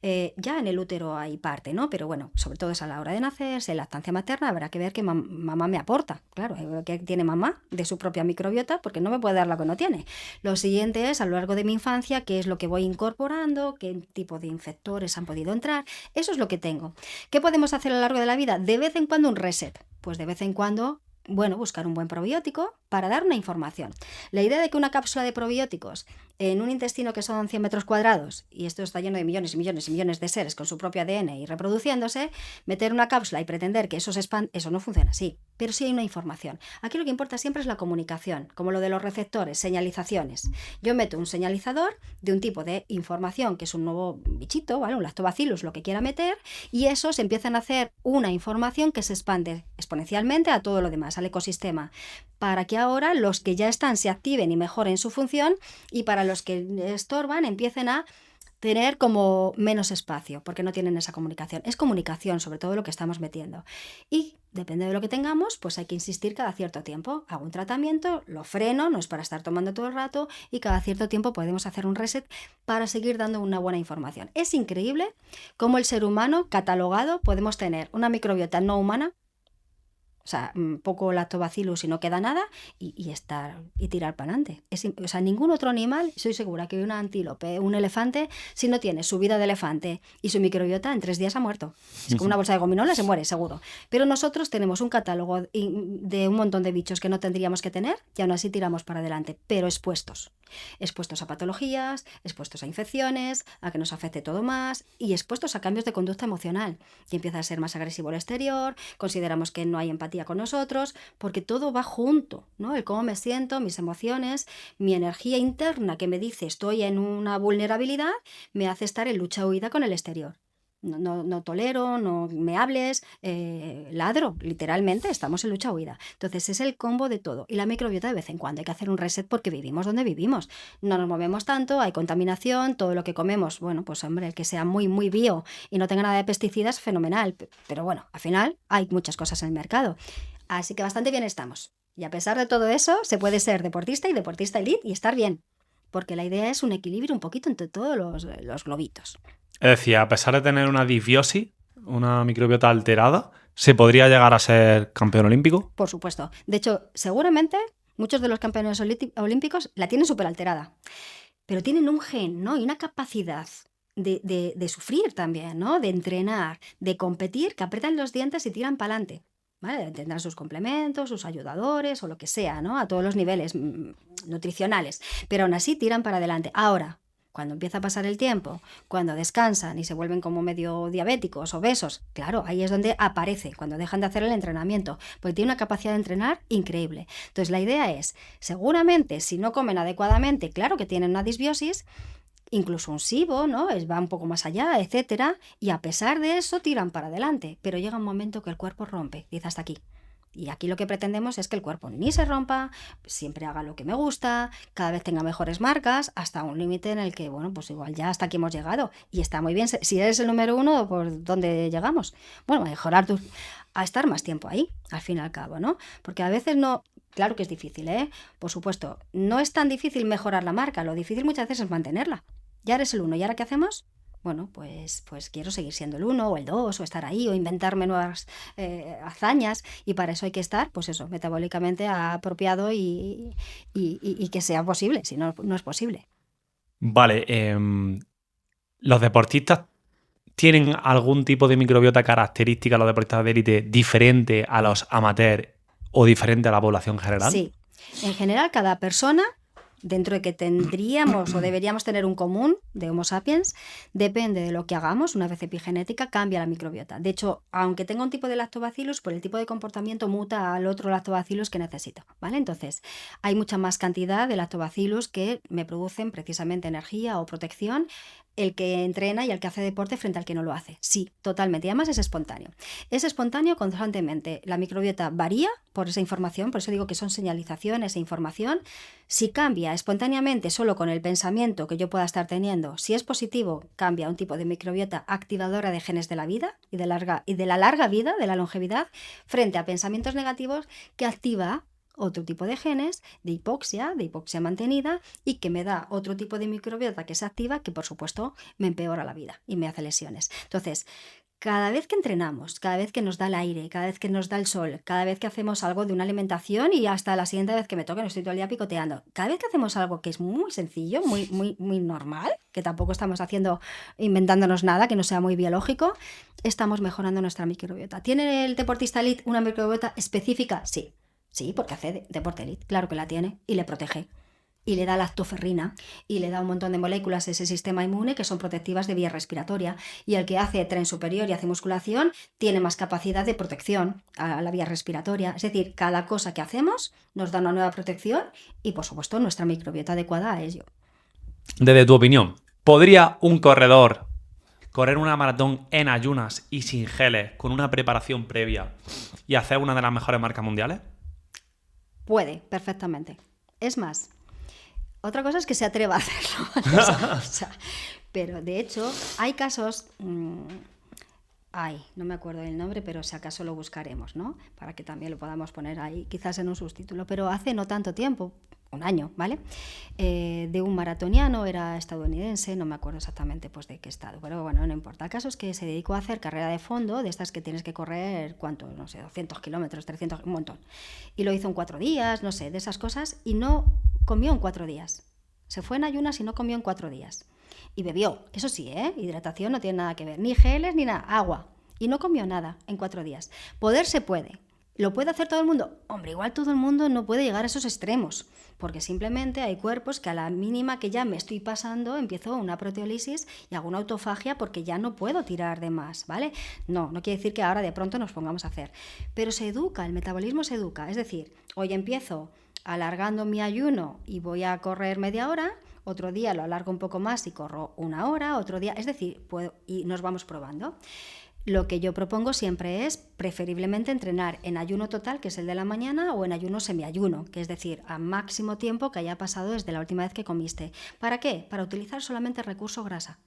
ya en el útero hay parte, ¿no? Pero bueno, sobre todo es a la hora de nacer, si es lactancia materna, habrá que ver qué mamá me aporta. Claro, que tiene mamá de su propia microbiota, porque no me puede dar lo que no tiene. Lo siguiente es, a lo largo de mi infancia, qué es lo que voy incorporando, qué tipo de infectores han podido entrar, eso es lo que tengo. ¿Qué podemos hacer a lo largo de la vida? De vez en cuando un reset, pues de vez en cuando, bueno, buscar un buen probiótico para dar una información. La idea de que una cápsula de probióticos en un intestino que son 100 metros cuadrados, y esto está lleno de millones y millones y millones de seres con su propio ADN y reproduciéndose, meter una cápsula y pretender que eso se expande, eso no funciona así. Pero sí hay una información. Aquí lo que importa siempre es la comunicación, como lo de los receptores, señalizaciones. Yo meto un señalizador de un tipo de información, que es un nuevo bichito, ¿vale? Un lactobacillus, lo que quiera meter, y esos empiezan a hacer una información que se expande exponencialmente a todo lo demás, al ecosistema, para que ahora los que ya están se activen y mejoren su función, y para los que estorban empiecen a tener como menos espacio, porque no tienen esa comunicación. Es comunicación sobre todo lo que estamos metiendo. Y depende de lo que tengamos, pues hay que insistir cada cierto tiempo. Hago un tratamiento, lo freno, no es para estar tomando todo el rato, y cada cierto tiempo podemos hacer un reset para seguir dando una buena información. Es increíble cómo el ser humano catalogado podemos tener una microbiota no humana, o sea, poco lactobacillus y no queda nada, y tirar para adelante. O sea, ningún otro animal, estoy segura que un antílope, un elefante, si no tiene su vida de elefante y su microbiota, en 3 días ha muerto. Es como una bolsa de gominolas, se muere, seguro. Pero nosotros tenemos un catálogo de un montón de bichos que no tendríamos que tener, y aún así tiramos para adelante, pero expuestos. Expuestos a patologías, expuestos a infecciones, a que nos afecte todo más, y expuestos a cambios de conducta emocional. Y empieza a ser más agresivo el exterior, consideramos que no hay empatía con nosotros, porque todo va junto, ¿no? El cómo me siento, mis emociones, mi energía interna que me dice estoy en una vulnerabilidad, me hace estar en lucha-huida con el exterior. No tolero, no me hables, ladro, literalmente estamos en lucha-huida. Entonces es el combo de todo. Y la microbiota de vez en cuando hay que hacer un reset porque vivimos donde vivimos. No nos movemos tanto, hay contaminación, todo lo que comemos, bueno, pues hombre, el que sea muy, muy bio y no tenga nada de pesticidas, fenomenal. Pero bueno, al final hay muchas cosas en el mercado. Así que bastante bien estamos. Y a pesar de todo eso, se puede ser deportista y deportista elite y estar bien. Porque la idea es un equilibrio un poquito entre todos los globitos.
Es decir, a pesar de tener una disbiosis, una microbiota alterada, ¿se podría llegar a ser campeón olímpico?
Por supuesto. De hecho, seguramente muchos de los campeones olímpicos la tienen súper alterada. Pero tienen un gen, ¿no? Y una capacidad de sufrir también, ¿no? De entrenar, de competir, que apretan los dientes y tiran para adelante. ¿Vale? Tendrán sus complementos, sus ayudadores o lo que sea, ¿no? A todos los niveles nutricionales. Pero aún así tiran para adelante. Ahora, cuando empieza a pasar el tiempo, cuando descansan y se vuelven como medio diabéticos, obesos, claro, ahí es donde aparece, cuando dejan de hacer el entrenamiento, porque tiene una capacidad de entrenar increíble. Entonces la idea es, seguramente si no comen adecuadamente, claro que tienen una disbiosis, incluso un SIBO, ¿no? Va un poco más allá, etcétera, y a pesar de eso tiran para adelante, pero llega un momento que el cuerpo rompe, dice hasta aquí. Y aquí lo que pretendemos es que el cuerpo ni se rompa, siempre haga lo que me gusta, cada vez tenga mejores marcas, hasta un límite en el que, bueno, pues igual ya hasta aquí hemos llegado. Y está muy bien, si eres el número 1, ¿por dónde llegamos? Bueno, mejorar a estar más tiempo ahí, al fin y al cabo, ¿no? Porque a veces no... Claro que es difícil, ¿eh? Por supuesto, no es tan difícil mejorar la marca, lo difícil muchas veces es mantenerla. Ya eres el 1, ¿y ahora qué hacemos? Bueno, pues quiero seguir siendo el 1 o el 2 o estar ahí o inventarme nuevas hazañas, y para eso hay que estar, pues eso, metabólicamente apropiado y que sea posible, si no, no es posible.
Vale, ¿los deportistas tienen algún tipo de microbiota característica, los deportistas de élite, diferente a los amateurs o diferente a la población general?
Sí, en general cada persona, dentro de que tendríamos o deberíamos tener un común de Homo sapiens, depende de lo que hagamos, una vez epigenética, cambia la microbiota. De hecho, aunque tenga un tipo de lactobacillus, por el tipo de comportamiento muta al otro lactobacillus que necesito, ¿vale? Entonces, hay mucha más cantidad de lactobacillus que me producen precisamente energía o protección, el que entrena y el que hace deporte frente al que no lo hace. Sí, totalmente. Y además es espontáneo. Es espontáneo constantemente. La microbiota varía por esa información, por eso digo que son señalizaciones e información. Si cambia espontáneamente solo con el pensamiento que yo pueda estar teniendo, si es positivo, cambia un tipo de microbiota activadora de genes de la vida y de la larga vida, de la longevidad, frente a pensamientos negativos que activa otro tipo de genes de hipoxia mantenida, y que me da otro tipo de microbiota que se activa, que por supuesto me empeora la vida y me hace lesiones. Entonces, cada vez que entrenamos, cada vez que nos da el aire, cada vez que nos da el sol, cada vez que hacemos algo de una alimentación, y hasta la siguiente vez que me toque, no estoy todo el día picoteando, cada vez que hacemos algo que es muy sencillo, muy normal, que tampoco estamos inventándonos nada, que no sea muy biológico, estamos mejorando nuestra microbiota. ¿Tiene el deportista elite una microbiota específica? Sí. Sí, porque hace deporte elite, claro que la tiene y le protege. y le da lactoferrina y le da un montón de moléculas a ese sistema inmune que son protectivas de vía respiratoria. Y el que hace tren superior y hace musculación tiene más capacidad de protección a la vía respiratoria. Es decir, cada cosa que hacemos nos da una nueva protección y, por supuesto, nuestra microbiota adecuada a ello.
Desde tu opinión, ¿podría un corredor correr una maratón en ayunas y sin geles, con una preparación previa y hacer una de las mejores marcas mundiales?
Puede, perfectamente. Es más, otra cosa es que se atreva a hacerlo, ¿vale? O sea, pero de hecho hay casos, no me acuerdo del nombre, pero si acaso lo buscaremos, ¿no? Para que también lo podamos poner ahí, quizás en un subtítulo, pero hace no tanto tiempo, un año, ¿vale? De un maratoniano, era estadounidense, no me acuerdo exactamente pues de qué estado, pero bueno, no importa. El caso es que se dedicó a hacer carrera de fondo, de estas que tienes que correr, ¿cuánto? No sé, 200 kilómetros, 300, un montón. Y lo hizo en 4 días, no sé, de esas cosas, y no comió en 4 días. Se fue en ayunas y no comió en 4 días. Y bebió, eso sí, hidratación no tiene nada que ver, ni geles ni nada, agua. Y no comió nada en 4 días. Poder se puede. ¿Lo puede hacer todo el mundo? Hombre, igual todo el mundo no puede llegar a esos extremos, porque simplemente hay cuerpos que a la mínima que ya me estoy pasando empiezo una proteólisis y hago una autofagia porque ya no puedo tirar de más, ¿vale? No quiere decir que ahora de pronto nos pongamos a hacer. Pero se educa, el metabolismo se educa. Es decir, hoy empiezo alargando mi ayuno y voy a correr media hora, otro día lo alargo un poco más y corro 1 hora, otro día, es decir, y nos vamos probando. Lo que yo propongo siempre es preferiblemente entrenar en ayuno total, que es el de la mañana, o en ayuno semiayuno, que es decir, a máximo tiempo que haya pasado desde la última vez que comiste. ¿Para qué? Para utilizar solamente el recurso grasa.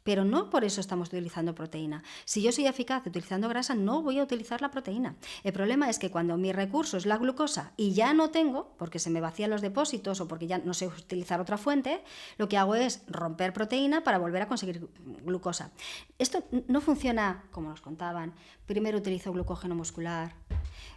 Pero no por eso estamos utilizando proteína. Si yo soy eficaz utilizando grasa, no voy a utilizar la proteína. El problema es que cuando mi recurso es la glucosa y ya no tengo, porque se me vacían los depósitos o porque ya no sé utilizar otra fuente, lo que hago es romper proteína para volver a conseguir glucosa. Esto no funciona como nos contaban. Primero utilizo glucógeno muscular,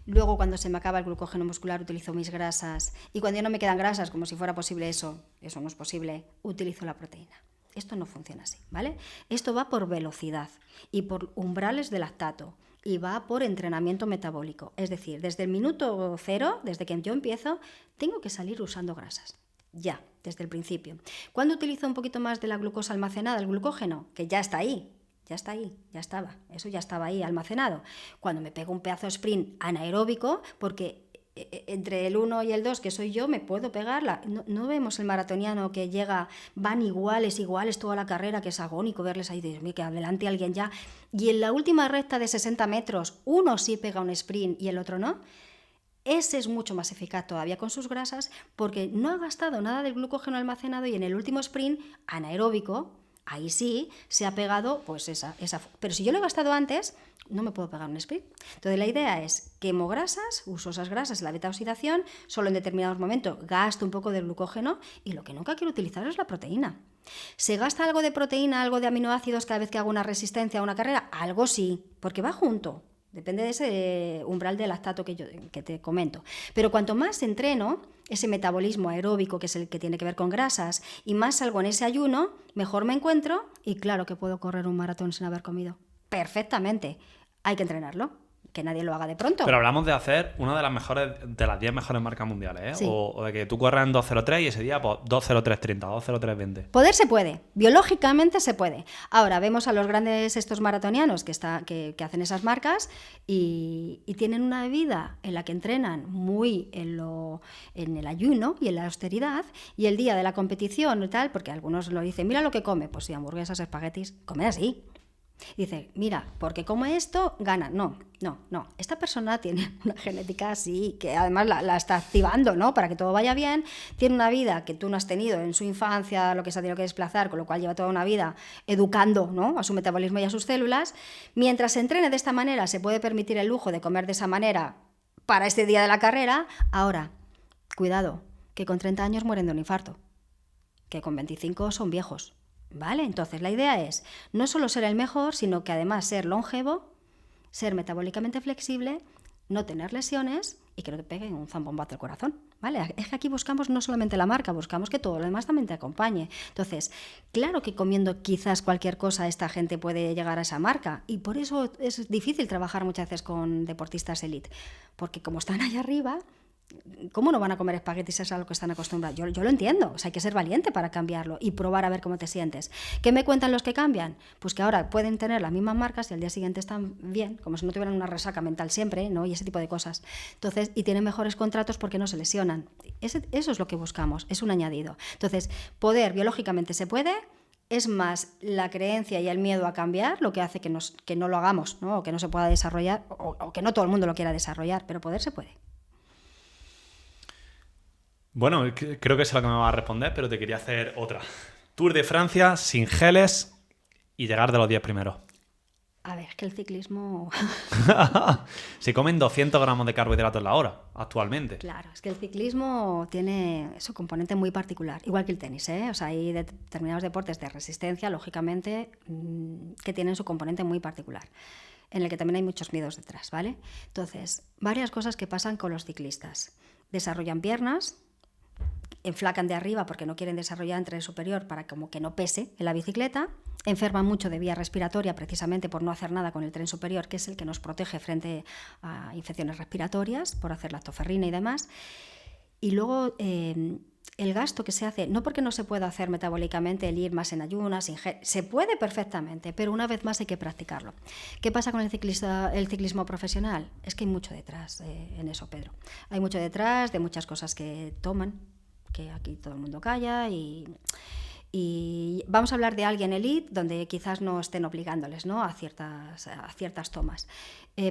luego cuando se me acaba el glucógeno muscular utilizo mis grasas y cuando ya no me quedan grasas, como si fuera posible eso no es posible, utilizo la proteína. Esto no funciona así, ¿vale? Esto va por velocidad y por umbrales de lactato y va por entrenamiento metabólico. Es decir, desde el minuto 0, desde que yo empiezo, tengo que salir usando grasas. Ya, desde el principio. ¿Cuándo utilizo un poquito más de la glucosa almacenada, el glucógeno? Que ya está ahí. Ya estaba. Eso ya estaba ahí almacenado. Cuando me pego un pedazo de sprint anaeróbico, porque entre el 1 y el 2, que soy yo, me puedo pegar. No vemos el maratoniano que llega, van iguales toda la carrera, que es agónico verles ahí, Dios mío, que adelante alguien ya. Y en la última recta de 60 metros, uno sí pega un sprint y el otro no. Ese es mucho más eficaz todavía con sus grasas porque no ha gastado nada del glucógeno almacenado y en el último sprint anaeróbico, ahí sí se ha pegado pues esa. Pero si yo lo he gastado antes, no me puedo pegar un sprint. Entonces la idea es quemo grasas, uso esas grasas en la beta oxidación, solo en determinados momentos gasto un poco de glucógeno y lo que nunca quiero utilizar es la proteína. ¿Se gasta algo de proteína, algo de aminoácidos cada vez que hago una resistencia a una carrera? Algo sí, porque va junto. Depende de ese umbral de lactato que te comento. Pero cuanto más entreno, ese metabolismo aeróbico, que es el que tiene que ver con grasas, y más salgo en ese ayuno, mejor me encuentro y claro que puedo correr un maratón sin haber comido. Perfectamente. Hay que entrenarlo. Que nadie lo haga de pronto.
Pero hablamos de hacer una de las mejores, de las 10 mejores marcas mundiales, ¿eh?
Sí.
O de que tú corras en 2.03 y ese día, pues 2.03.30, 2.03.20.
Poder se puede, biológicamente se puede. Ahora vemos a los grandes estos maratonianos que hacen esas marcas y tienen una vida en la que entrenan muy en el ayuno y en la austeridad, y el día de la competición y tal, porque algunos lo dicen, mira lo que come, pues sí, hamburguesas, espaguetis, comer así. Dice, mira, porque como esto, gana. No. Esta persona tiene una genética así, que además la está activando, ¿no? Para que todo vaya bien. Tiene una vida que tú no has tenido en su infancia, lo que se ha tenido que desplazar, con lo cual lleva toda una vida educando, ¿no?, a su metabolismo y a sus células. Mientras se entrene de esta manera, se puede permitir el lujo de comer de esa manera para este día de la carrera. Ahora, cuidado, que con 30 años mueren de un infarto, que con 25 son viejos. ¿Vale? Entonces la idea es no solo ser el mejor, sino que además ser longevo, ser metabólicamente flexible, no tener lesiones y que no te peguen un zambombazo al corazón. ¿Vale? Es que aquí buscamos no solamente la marca, buscamos que todo lo demás también te acompañe. Entonces, claro que comiendo quizás cualquier cosa esta gente puede llegar a esa marca y por eso es difícil trabajar muchas veces con deportistas elite, porque como están allá arriba, ¿Cómo no van a comer espaguetis si es a lo que están acostumbrados? Yo lo entiendo, o sea, hay que ser valiente para cambiarlo y probar a ver cómo te sientes. ¿Qué me cuentan los que cambian? Pues que ahora pueden tener las mismas marcas y al día siguiente están bien, como si no tuvieran una resaca mental siempre, ¿no? Y ese tipo de cosas. Entonces, y tienen mejores contratos porque no se lesionan. Eso es lo que buscamos, es un añadido. Entonces, poder biológicamente se puede. Es más la creencia y el miedo a cambiar lo que hace que no lo hagamos, ¿no? O que no se pueda desarrollar, o que no todo el mundo lo quiera desarrollar, pero poder se puede.
Bueno, creo que es lo que me va a responder, pero te quería hacer otra. Tour de Francia sin geles y llegar de los 10 primeros.
A ver, es que el ciclismo...
Se comen 200 gramos de carbohidratos la hora, actualmente.
Claro, es que el ciclismo tiene su componente muy particular, igual que el tenis, ¿eh? O sea, hay determinados deportes de resistencia, lógicamente, que tienen su componente muy particular, en el que también hay muchos miedos detrás, ¿vale? Entonces, varias cosas que pasan con los ciclistas. Desarrollan piernas, enflacan de arriba porque no quieren desarrollar el tren superior para como que no pese en la bicicleta, enferman mucho de vía respiratoria precisamente por no hacer nada con el tren superior, que es el que nos protege frente a infecciones respiratorias, por hacer lactoferrina y demás. Y luego el gasto que se hace, no porque no se pueda hacer metabólicamente el ir más en ayunas, se puede perfectamente, pero una vez más hay que practicarlo. ¿Qué pasa con el ciclismo profesional? Es que hay mucho detrás en eso, Pedro. Hay mucho detrás de muchas cosas que toman, que aquí todo el mundo calla y vamos a hablar de alguien elite donde quizás no estén obligándoles, ¿no? a ciertas tomas.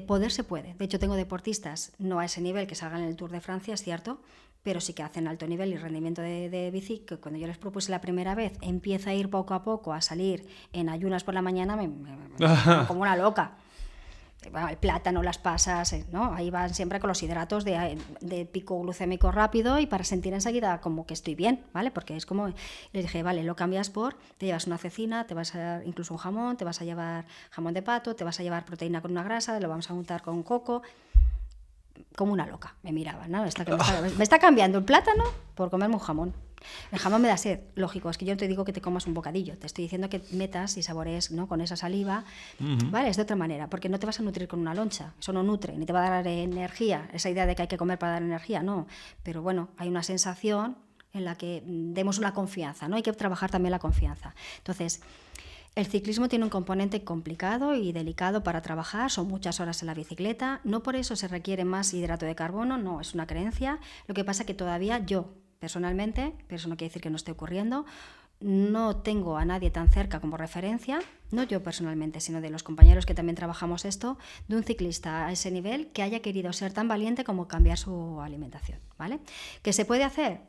Poder se puede. De hecho, tengo deportistas no a ese nivel que salgan en el Tour de Francia, es cierto, pero sí que hacen alto nivel y rendimiento de bici, que cuando yo les propuse la primera vez, empieza a ir poco a poco a salir en ayunas por la mañana, me como una loca. Bueno, el plátano, las pasas, ¿no? Ahí van siempre con los hidratos de pico glucémico rápido y para sentir enseguida como que estoy bien, ¿vale? Porque es como, les dije, vale, lo cambias te llevas una cecina, te vas a llevar incluso un jamón, te vas a llevar jamón de pato, te vas a llevar proteína con una grasa, lo vamos a untar con coco, como una loca, me miraba, ¿no? Me está cambiando el plátano por comerme un jamón. El jamón me da sed, lógico, es que yo no te digo que te comas un bocadillo, te estoy diciendo que metas y saborees, ¿no? Con esa saliva, ¿vale? Es de otra manera, porque no te vas a nutrir con una loncha, eso no nutre, ni te va a dar energía, esa idea de que hay que comer para dar energía, no, pero bueno, hay una sensación en la que demos una confianza, ¿no? Hay que trabajar también la confianza. Entonces, el ciclismo tiene un componente complicado y delicado para trabajar, son muchas horas en la bicicleta, no por eso se requiere más hidrato de carbono, no, es una creencia, lo que pasa que todavía yo, personalmente, pero eso no quiere decir que no esté ocurriendo, no tengo a nadie tan cerca como referencia, no yo personalmente, sino de los compañeros que también trabajamos esto, de un ciclista a ese nivel que haya querido ser tan valiente como cambiar su alimentación, ¿vale? ¿Qué se puede hacer?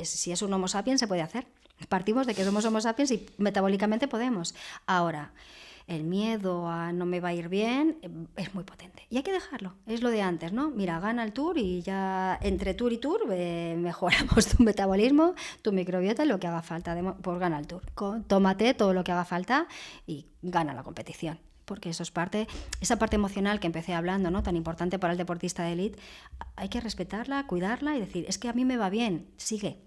Si es un Homo sapiens, se puede hacer. Partimos de que somos Homo sapiens y metabólicamente podemos. Ahora, el miedo a no me va a ir bien es muy potente. Y hay que dejarlo. Es lo de antes, ¿no? Mira, gana el Tour y ya entre Tour y Tour mejoramos tu metabolismo, tu microbiota, lo que haga falta. Pues gana el Tour. Tómate todo lo que haga falta y gana la competición. Porque eso es esa parte emocional que empecé hablando, ¿no? Tan importante para el deportista de élite. Hay que respetarla, cuidarla y decir, es que a mí me va bien, sigue,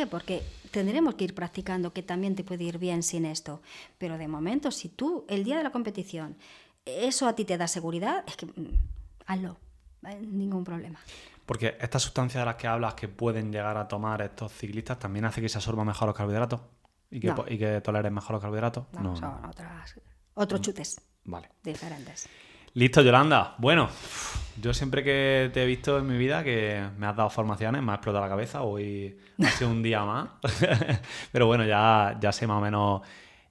porque tendremos que ir practicando que también te puede ir bien sin esto. Pero de momento, si tú, el día de la competición, eso a ti te da seguridad, es que hazlo, ningún problema.
Porque estas sustancias de las que hablas que pueden llegar a tomar estos ciclistas también hace que se absorban mejor los carbohidratos y que toleres mejor los carbohidratos.
No. Son otros chutes.
Vale.
Diferentes.
Listo, Yolanda. Bueno, yo siempre que te he visto en mi vida que me has dado formaciones, me ha explotado la cabeza. Hoy ha sido un día más. Pero bueno, ya sé más o menos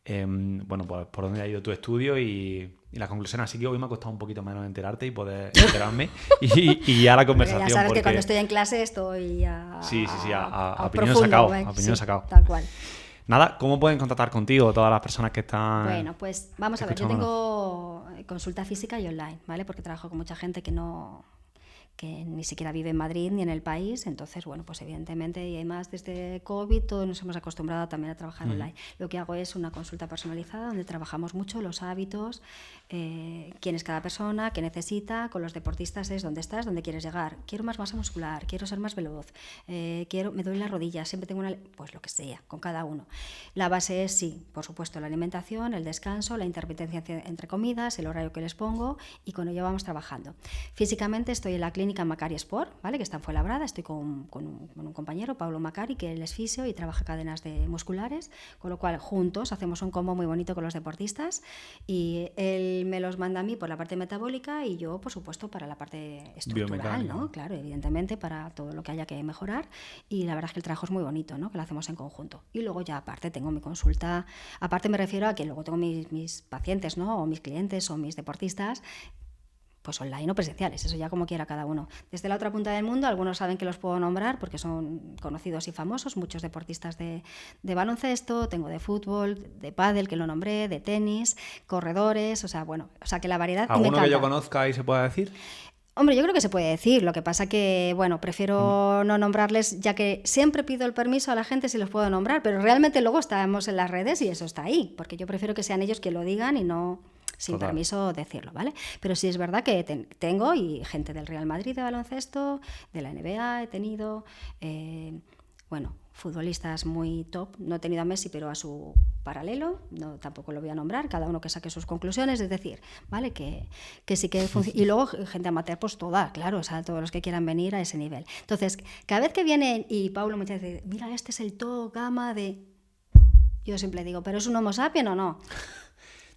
pues, por dónde ha ido tu estudio y la conclusión. Así que hoy me ha costado un poquito menos enterarte y poder enterarme. y ya la conversación.
Ya sabes que cuando estoy en clase estoy a
opinión sacado.
Tal cual.
Nada, ¿cómo pueden contactar contigo todas las personas que están?
Bueno, pues vamos a ver, yo tengo consulta física y online, ¿vale? Porque trabajo con mucha gente que ni siquiera vive en Madrid ni en el país, entonces, bueno, pues evidentemente, y además desde COVID todos nos hemos acostumbrado también a trabajar online. Lo que hago es una consulta personalizada donde trabajamos mucho los hábitos, quién es cada persona, qué necesita, con los deportistas es dónde estás, dónde quieres llegar, quiero más masa muscular, quiero ser más veloz, me duele la rodilla, siempre tengo pues lo que sea, con cada uno. La base es, sí, por supuesto, la alimentación, el descanso, la intermitencia entre comidas, el horario que les pongo y con ello vamos trabajando. Físicamente estoy en la clínica clínica Macari Sport, ¿vale? Que está en Fuenlabrada. Estoy con un compañero, Pablo Macari, que él es fisio y trabaja cadenas musculares, con lo cual juntos hacemos un combo muy bonito con los deportistas y él me los manda a mí por la parte metabólica y yo, por supuesto, para la parte estructural, ¿no? Claro, evidentemente, para todo lo que haya que mejorar, y la verdad es que el trabajo es muy bonito, ¿no? Que lo hacemos en conjunto. Y luego ya aparte tengo mi consulta, aparte me refiero a que luego tengo mis pacientes, ¿no? O mis clientes o mis deportistas, pues online o presenciales, eso ya como quiera cada uno. Desde la otra punta del mundo, algunos saben que los puedo nombrar porque son conocidos y famosos, muchos deportistas de baloncesto, tengo de fútbol, de pádel, que lo nombré, de tenis, corredores, o sea, que la variedad me encanta.
¿Alguno que yo conozca y se pueda decir?
Hombre, yo creo que se puede decir, lo que pasa que, bueno, prefiero no nombrarles, ya que siempre pido el permiso a la gente si los puedo nombrar, pero realmente luego estamos en las redes y eso está ahí, porque yo prefiero que sean ellos que lo digan y no sin permiso decirlo, ¿vale? Pero sí es verdad que tengo y gente del Real Madrid de baloncesto, de la NBA he tenido, futbolistas muy top, no he tenido a Messi, pero a su paralelo, no, tampoco lo voy a nombrar, cada uno que saque sus conclusiones, es decir, ¿vale? Que sí que funciona. Y luego gente amateur, pues toda, claro, o sea, todos los que quieran venir a ese nivel. Entonces, cada vez que vienen, y Pablo muchas veces dice, mira, este es el top, gama de... Yo siempre digo, ¿pero es un Homo sapiens o no?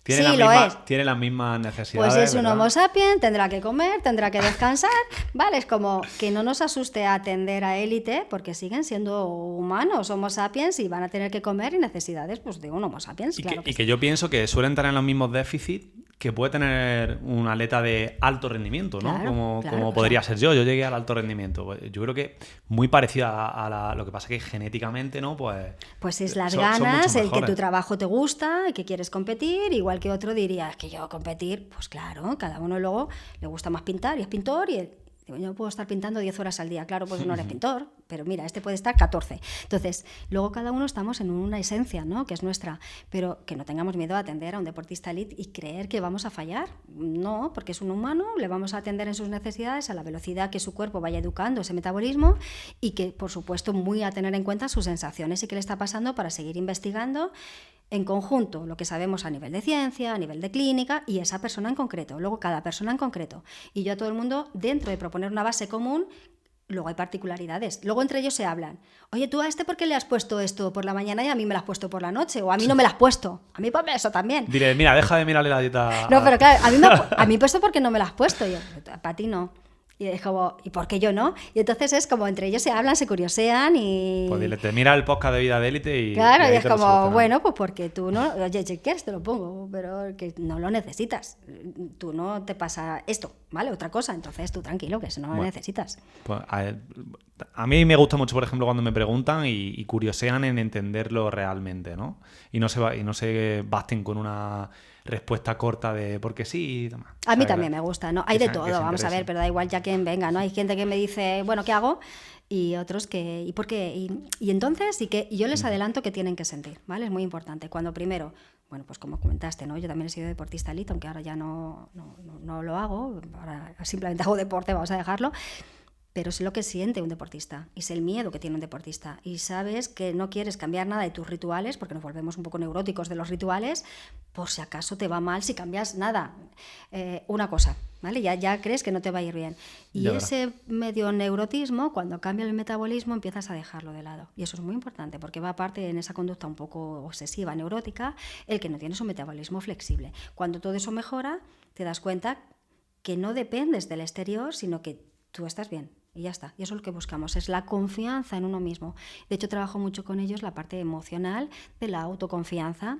Tiene las mismas necesidades.
Pues es un
¿verdad?
Homo sapiens, tendrá que comer, tendrá que descansar, ¿vale? Es como que no nos asuste atender a élite, porque siguen siendo humanos, Homo sapiens, y van a tener que comer y necesidades pues, de un Homo sapiens.
Y que yo pienso que suelen tener los mismos déficits que puede tener un atleta de alto rendimiento, ¿no? Como podría ser yo. Yo llegué al alto rendimiento. Pues yo creo que muy parecida a lo que pasa que genéticamente, ¿no?
Pues es las ganas, el que tu trabajo te gusta, y que quieres competir, igual que otro diría, es que yo competir, pues claro, cada uno luego le gusta más pintar y es pintor y yo puedo estar pintando 10 horas al día, claro, pues no eres pintor, pero mira, este puede estar 14. Entonces, luego cada uno estamos en una esencia, ¿no? Que es nuestra, pero que no tengamos miedo a atender a un deportista elite y creer que vamos a fallar. No, porque es un humano, le vamos a atender en sus necesidades a la velocidad que su cuerpo vaya educando ese metabolismo y que, por supuesto, muy a tener en cuenta sus sensaciones y qué le está pasando para seguir investigando en conjunto lo que sabemos a nivel de ciencia, a nivel de clínica y esa persona en concreto, luego cada persona en concreto. Y yo a todo el mundo, dentro de proponer una base común, luego hay particularidades. Luego entre ellos se hablan. Oye, ¿tú a este por qué le has puesto esto por la mañana y a mí me lo has puesto por la noche? O a mí no me lo has puesto. A mí ponme eso también.
Diré, mira, deja de mirarle la dieta.
No, pero claro, a mí puesto porque no me lo has puesto. Y yo, para ti no. Y es como, ¿y por qué yo no? Y entonces es como entre ellos se hablan, se curiosean y...
Pues dile, te mira el podcast de Vida de Élite y...
Claro, y es como, bueno, pues porque tú no... Oye, si quieres te lo pongo, pero que no lo necesitas. Tú no te pasa esto, ¿vale? Otra cosa, entonces tú tranquilo, que eso no lo necesitas.
Pues a mí me gusta mucho, por ejemplo, cuando me preguntan y curiosean en entenderlo realmente, ¿no? Y no se basten con una respuesta corta de porque sí y demás.
A mí también me gusta, ¿no? Hay de todo, vamos a ver, pero da igual ya quien venga, ¿no? Hay gente que me dice, bueno, ¿qué hago? Y otros que, ¿y por qué? Y entonces, y yo les adelanto que tienen que sentir, ¿vale? Es muy importante. Cuando primero, bueno, pues como comentaste, ¿no? Yo también he sido deportista elite, aunque ahora ya no lo hago, ahora simplemente hago deporte, vamos a dejarlo. Pero sé lo que siente un deportista y sé el miedo que tiene un deportista y sabes que no quieres cambiar nada de tus rituales porque nos volvemos un poco neuróticos de los rituales por si acaso te va mal si cambias nada, una cosa, ¿vale? Ya crees que no te va a ir bien y ese medio neurotismo, cuando cambia el metabolismo empiezas a dejarlo de lado y eso es muy importante porque va aparte en esa conducta un poco obsesiva, neurótica, el que no tienes un metabolismo flexible. Cuando todo eso mejora te das cuenta que no dependes del exterior sino que tú estás bien. Y ya está, y eso es lo que buscamos, es la confianza en uno mismo. De hecho, trabajo mucho con ellos la parte emocional de la autoconfianza.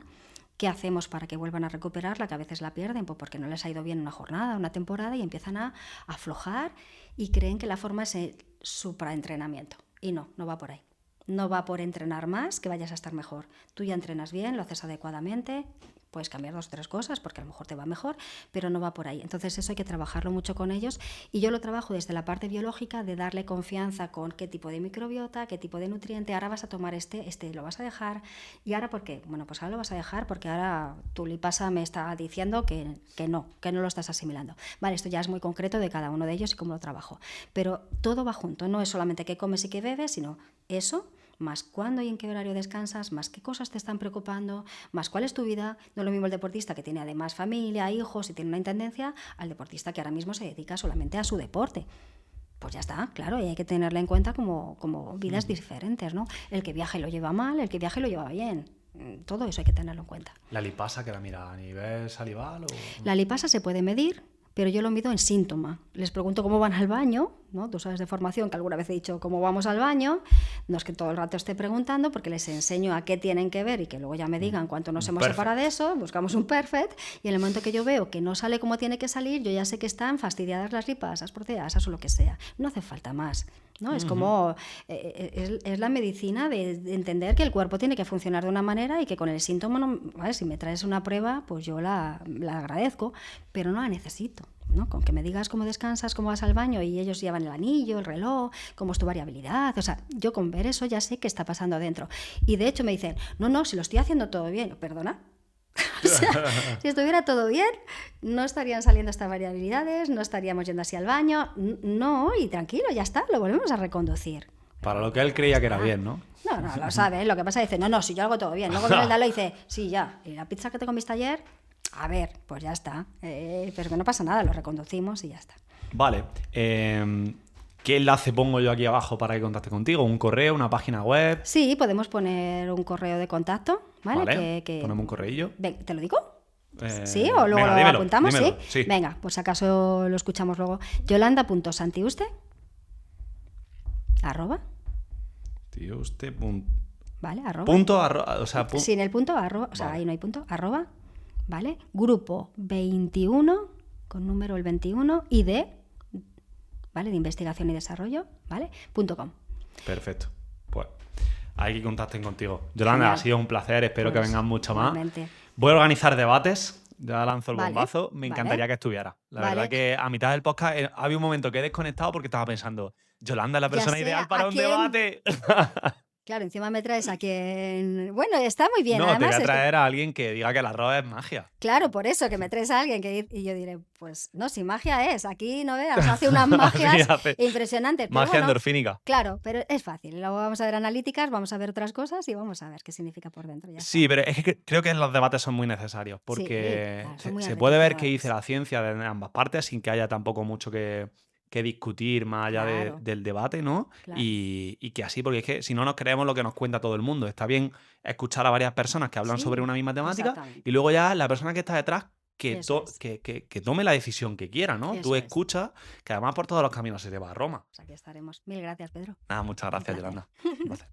¿Qué hacemos para que vuelvan a recuperarla? Que a veces la pierden pues porque no les ha ido bien una jornada, una temporada y empiezan a aflojar y creen que la forma es el supraentrenamiento. Y no va por ahí. No va por entrenar más que vayas a estar mejor. Tú ya entrenas bien, lo haces adecuadamente. Puedes cambiar 2 o 3 cosas porque a lo mejor te va mejor, pero no va por ahí. Entonces eso hay que trabajarlo mucho con ellos y yo lo trabajo desde la parte biológica de darle confianza con qué tipo de microbiota, qué tipo de nutriente, ahora vas a tomar este lo vas a dejar. ¿Y ahora por qué? Bueno, pues ahora lo vas a dejar porque ahora tu lipasa me está diciendo que no lo estás asimilando. Vale, esto ya es muy concreto de cada uno de ellos y cómo lo trabajo. Pero todo va junto, no es solamente qué comes y qué bebes, sino eso, más cuándo y en qué horario descansas, más qué cosas te están preocupando, más cuál es tu vida. No es lo mismo el deportista que tiene además familia, hijos y tiene una intendencia, al deportista que ahora mismo se dedica solamente a su deporte. Pues ya está, claro, y hay que tenerla en cuenta como vidas diferentes, ¿no? El que viaje lo lleva mal, el que viaje lo lleva bien. Todo eso hay que tenerlo en cuenta.
¿La lipasa que la mira a nivel salival o...?
La lipasa se puede medir, pero yo lo mido en síntoma. Les pregunto cómo van al baño, ¿no? Tú sabes de formación que alguna vez he dicho cómo vamos al baño. No es que todo el rato esté preguntando, porque les enseño a qué tienen que ver y que luego ya me digan cuánto nos hemos separado de eso. Buscamos un perfect y en el momento que yo veo que no sale como tiene que salir, yo ya sé que están fastidiadas las lipasas, proteasas o lo que sea. No hace falta más, ¿no? Es como... es la medicina de entender que el cuerpo tiene que funcionar de una manera y que con el síntoma, no, ¿vale? Si me traes una prueba, pues yo la agradezco, pero no la necesito, ¿no? Con que me digas cómo descansas, cómo vas al baño y ellos llevan el anillo, el reloj, cómo es tu variabilidad, o sea, yo con ver eso ya sé qué está pasando adentro. Y de hecho me dicen, no, si lo estoy haciendo todo bien. ¿Perdona? O sea, si estuviera todo bien, no estarían saliendo estas variabilidades, no estaríamos yendo así al baño, no, y tranquilo, ya está, lo volvemos a reconducir.
Para lo que él creía que era bien, ¿no?
No, lo sabe, lo que pasa es que dice, no, si yo hago todo bien. Luego viene el Dalo y dice, sí, ya, y la pizza que te comiste ayer, a ver, pues ya está. Pero que no pasa nada, lo reconducimos y ya está.
Vale. ¿Qué enlace pongo yo aquí abajo para que contacte contigo? ¿Un correo, una página web?
Sí, podemos poner un correo de contacto, ¿vale?
Vale, ponemos un correillo.
Ven, ¿te lo digo? ¿Sí? ¿O luego
venga,
lo apuntamos?
dímelo,
¿Sí?
sí.
Venga, pues acaso lo escuchamos luego. Yolanda.santiuste @
Tiuste.
¿vale? @
Punto, o sea,
sin el punto, @ o sea,
Vale.
ahí no hay punto, @ ¿vale? Grupo 21, con número el 21, ID, ¿vale? De investigación y desarrollo, ¿vale? .com.
Perfecto. Pues hay que contacten contigo. Yolanda,
Genial.
ha sido un placer. Espero que
Pues,
vengan mucho más.
igualmente.
Voy a organizar debates. Ya lanzo el
Vale,
bombazo. Me encantaría
vale.
que estuviera. La
Vale.
verdad que a mitad del podcast había un momento que he desconectado porque estaba pensando, Yolanda es la
Ya
persona
sé
ideal para
a
un
quién.
debate.
Claro, encima me traes a quien... Bueno, está muy bien,
No, te
además.
voy a
es que-
traer a alguien que diga que el arroz es magia.
Claro, por eso, que me traes a alguien que... Y yo diré, pues no, si magia es, aquí no veas, hace unas magias
Sí, hace
impresionantes. Pero
magia
bueno,
endorfínica.
claro, pero es fácil. Luego vamos a ver analíticas, vamos a ver otras cosas y vamos a ver qué significa por dentro. Ya
Sí,
está.
pero es que creo que los debates son muy necesarios porque
claro, son muy
se puede ver qué
enriquecedores.
dice la ciencia de ambas partes sin que haya tampoco mucho que discutir más allá
Claro,
del debate, ¿no?
claro.
Y que así, porque es que si no nos creemos lo que nos cuenta todo el mundo. Está bien escuchar a varias personas que hablan sobre
Sí,
una misma temática
exactamente.
y luego ya la persona que está detrás
Eso es.
que tome la decisión que quiera, ¿no?
Eso
Tú
es.
escuchas, que además por todos los caminos se te va a Roma.
Pues aquí estaremos. Mil gracias, Pedro.
Nada, muchas
Un
gracias,
placer.
Yolanda. Un placer.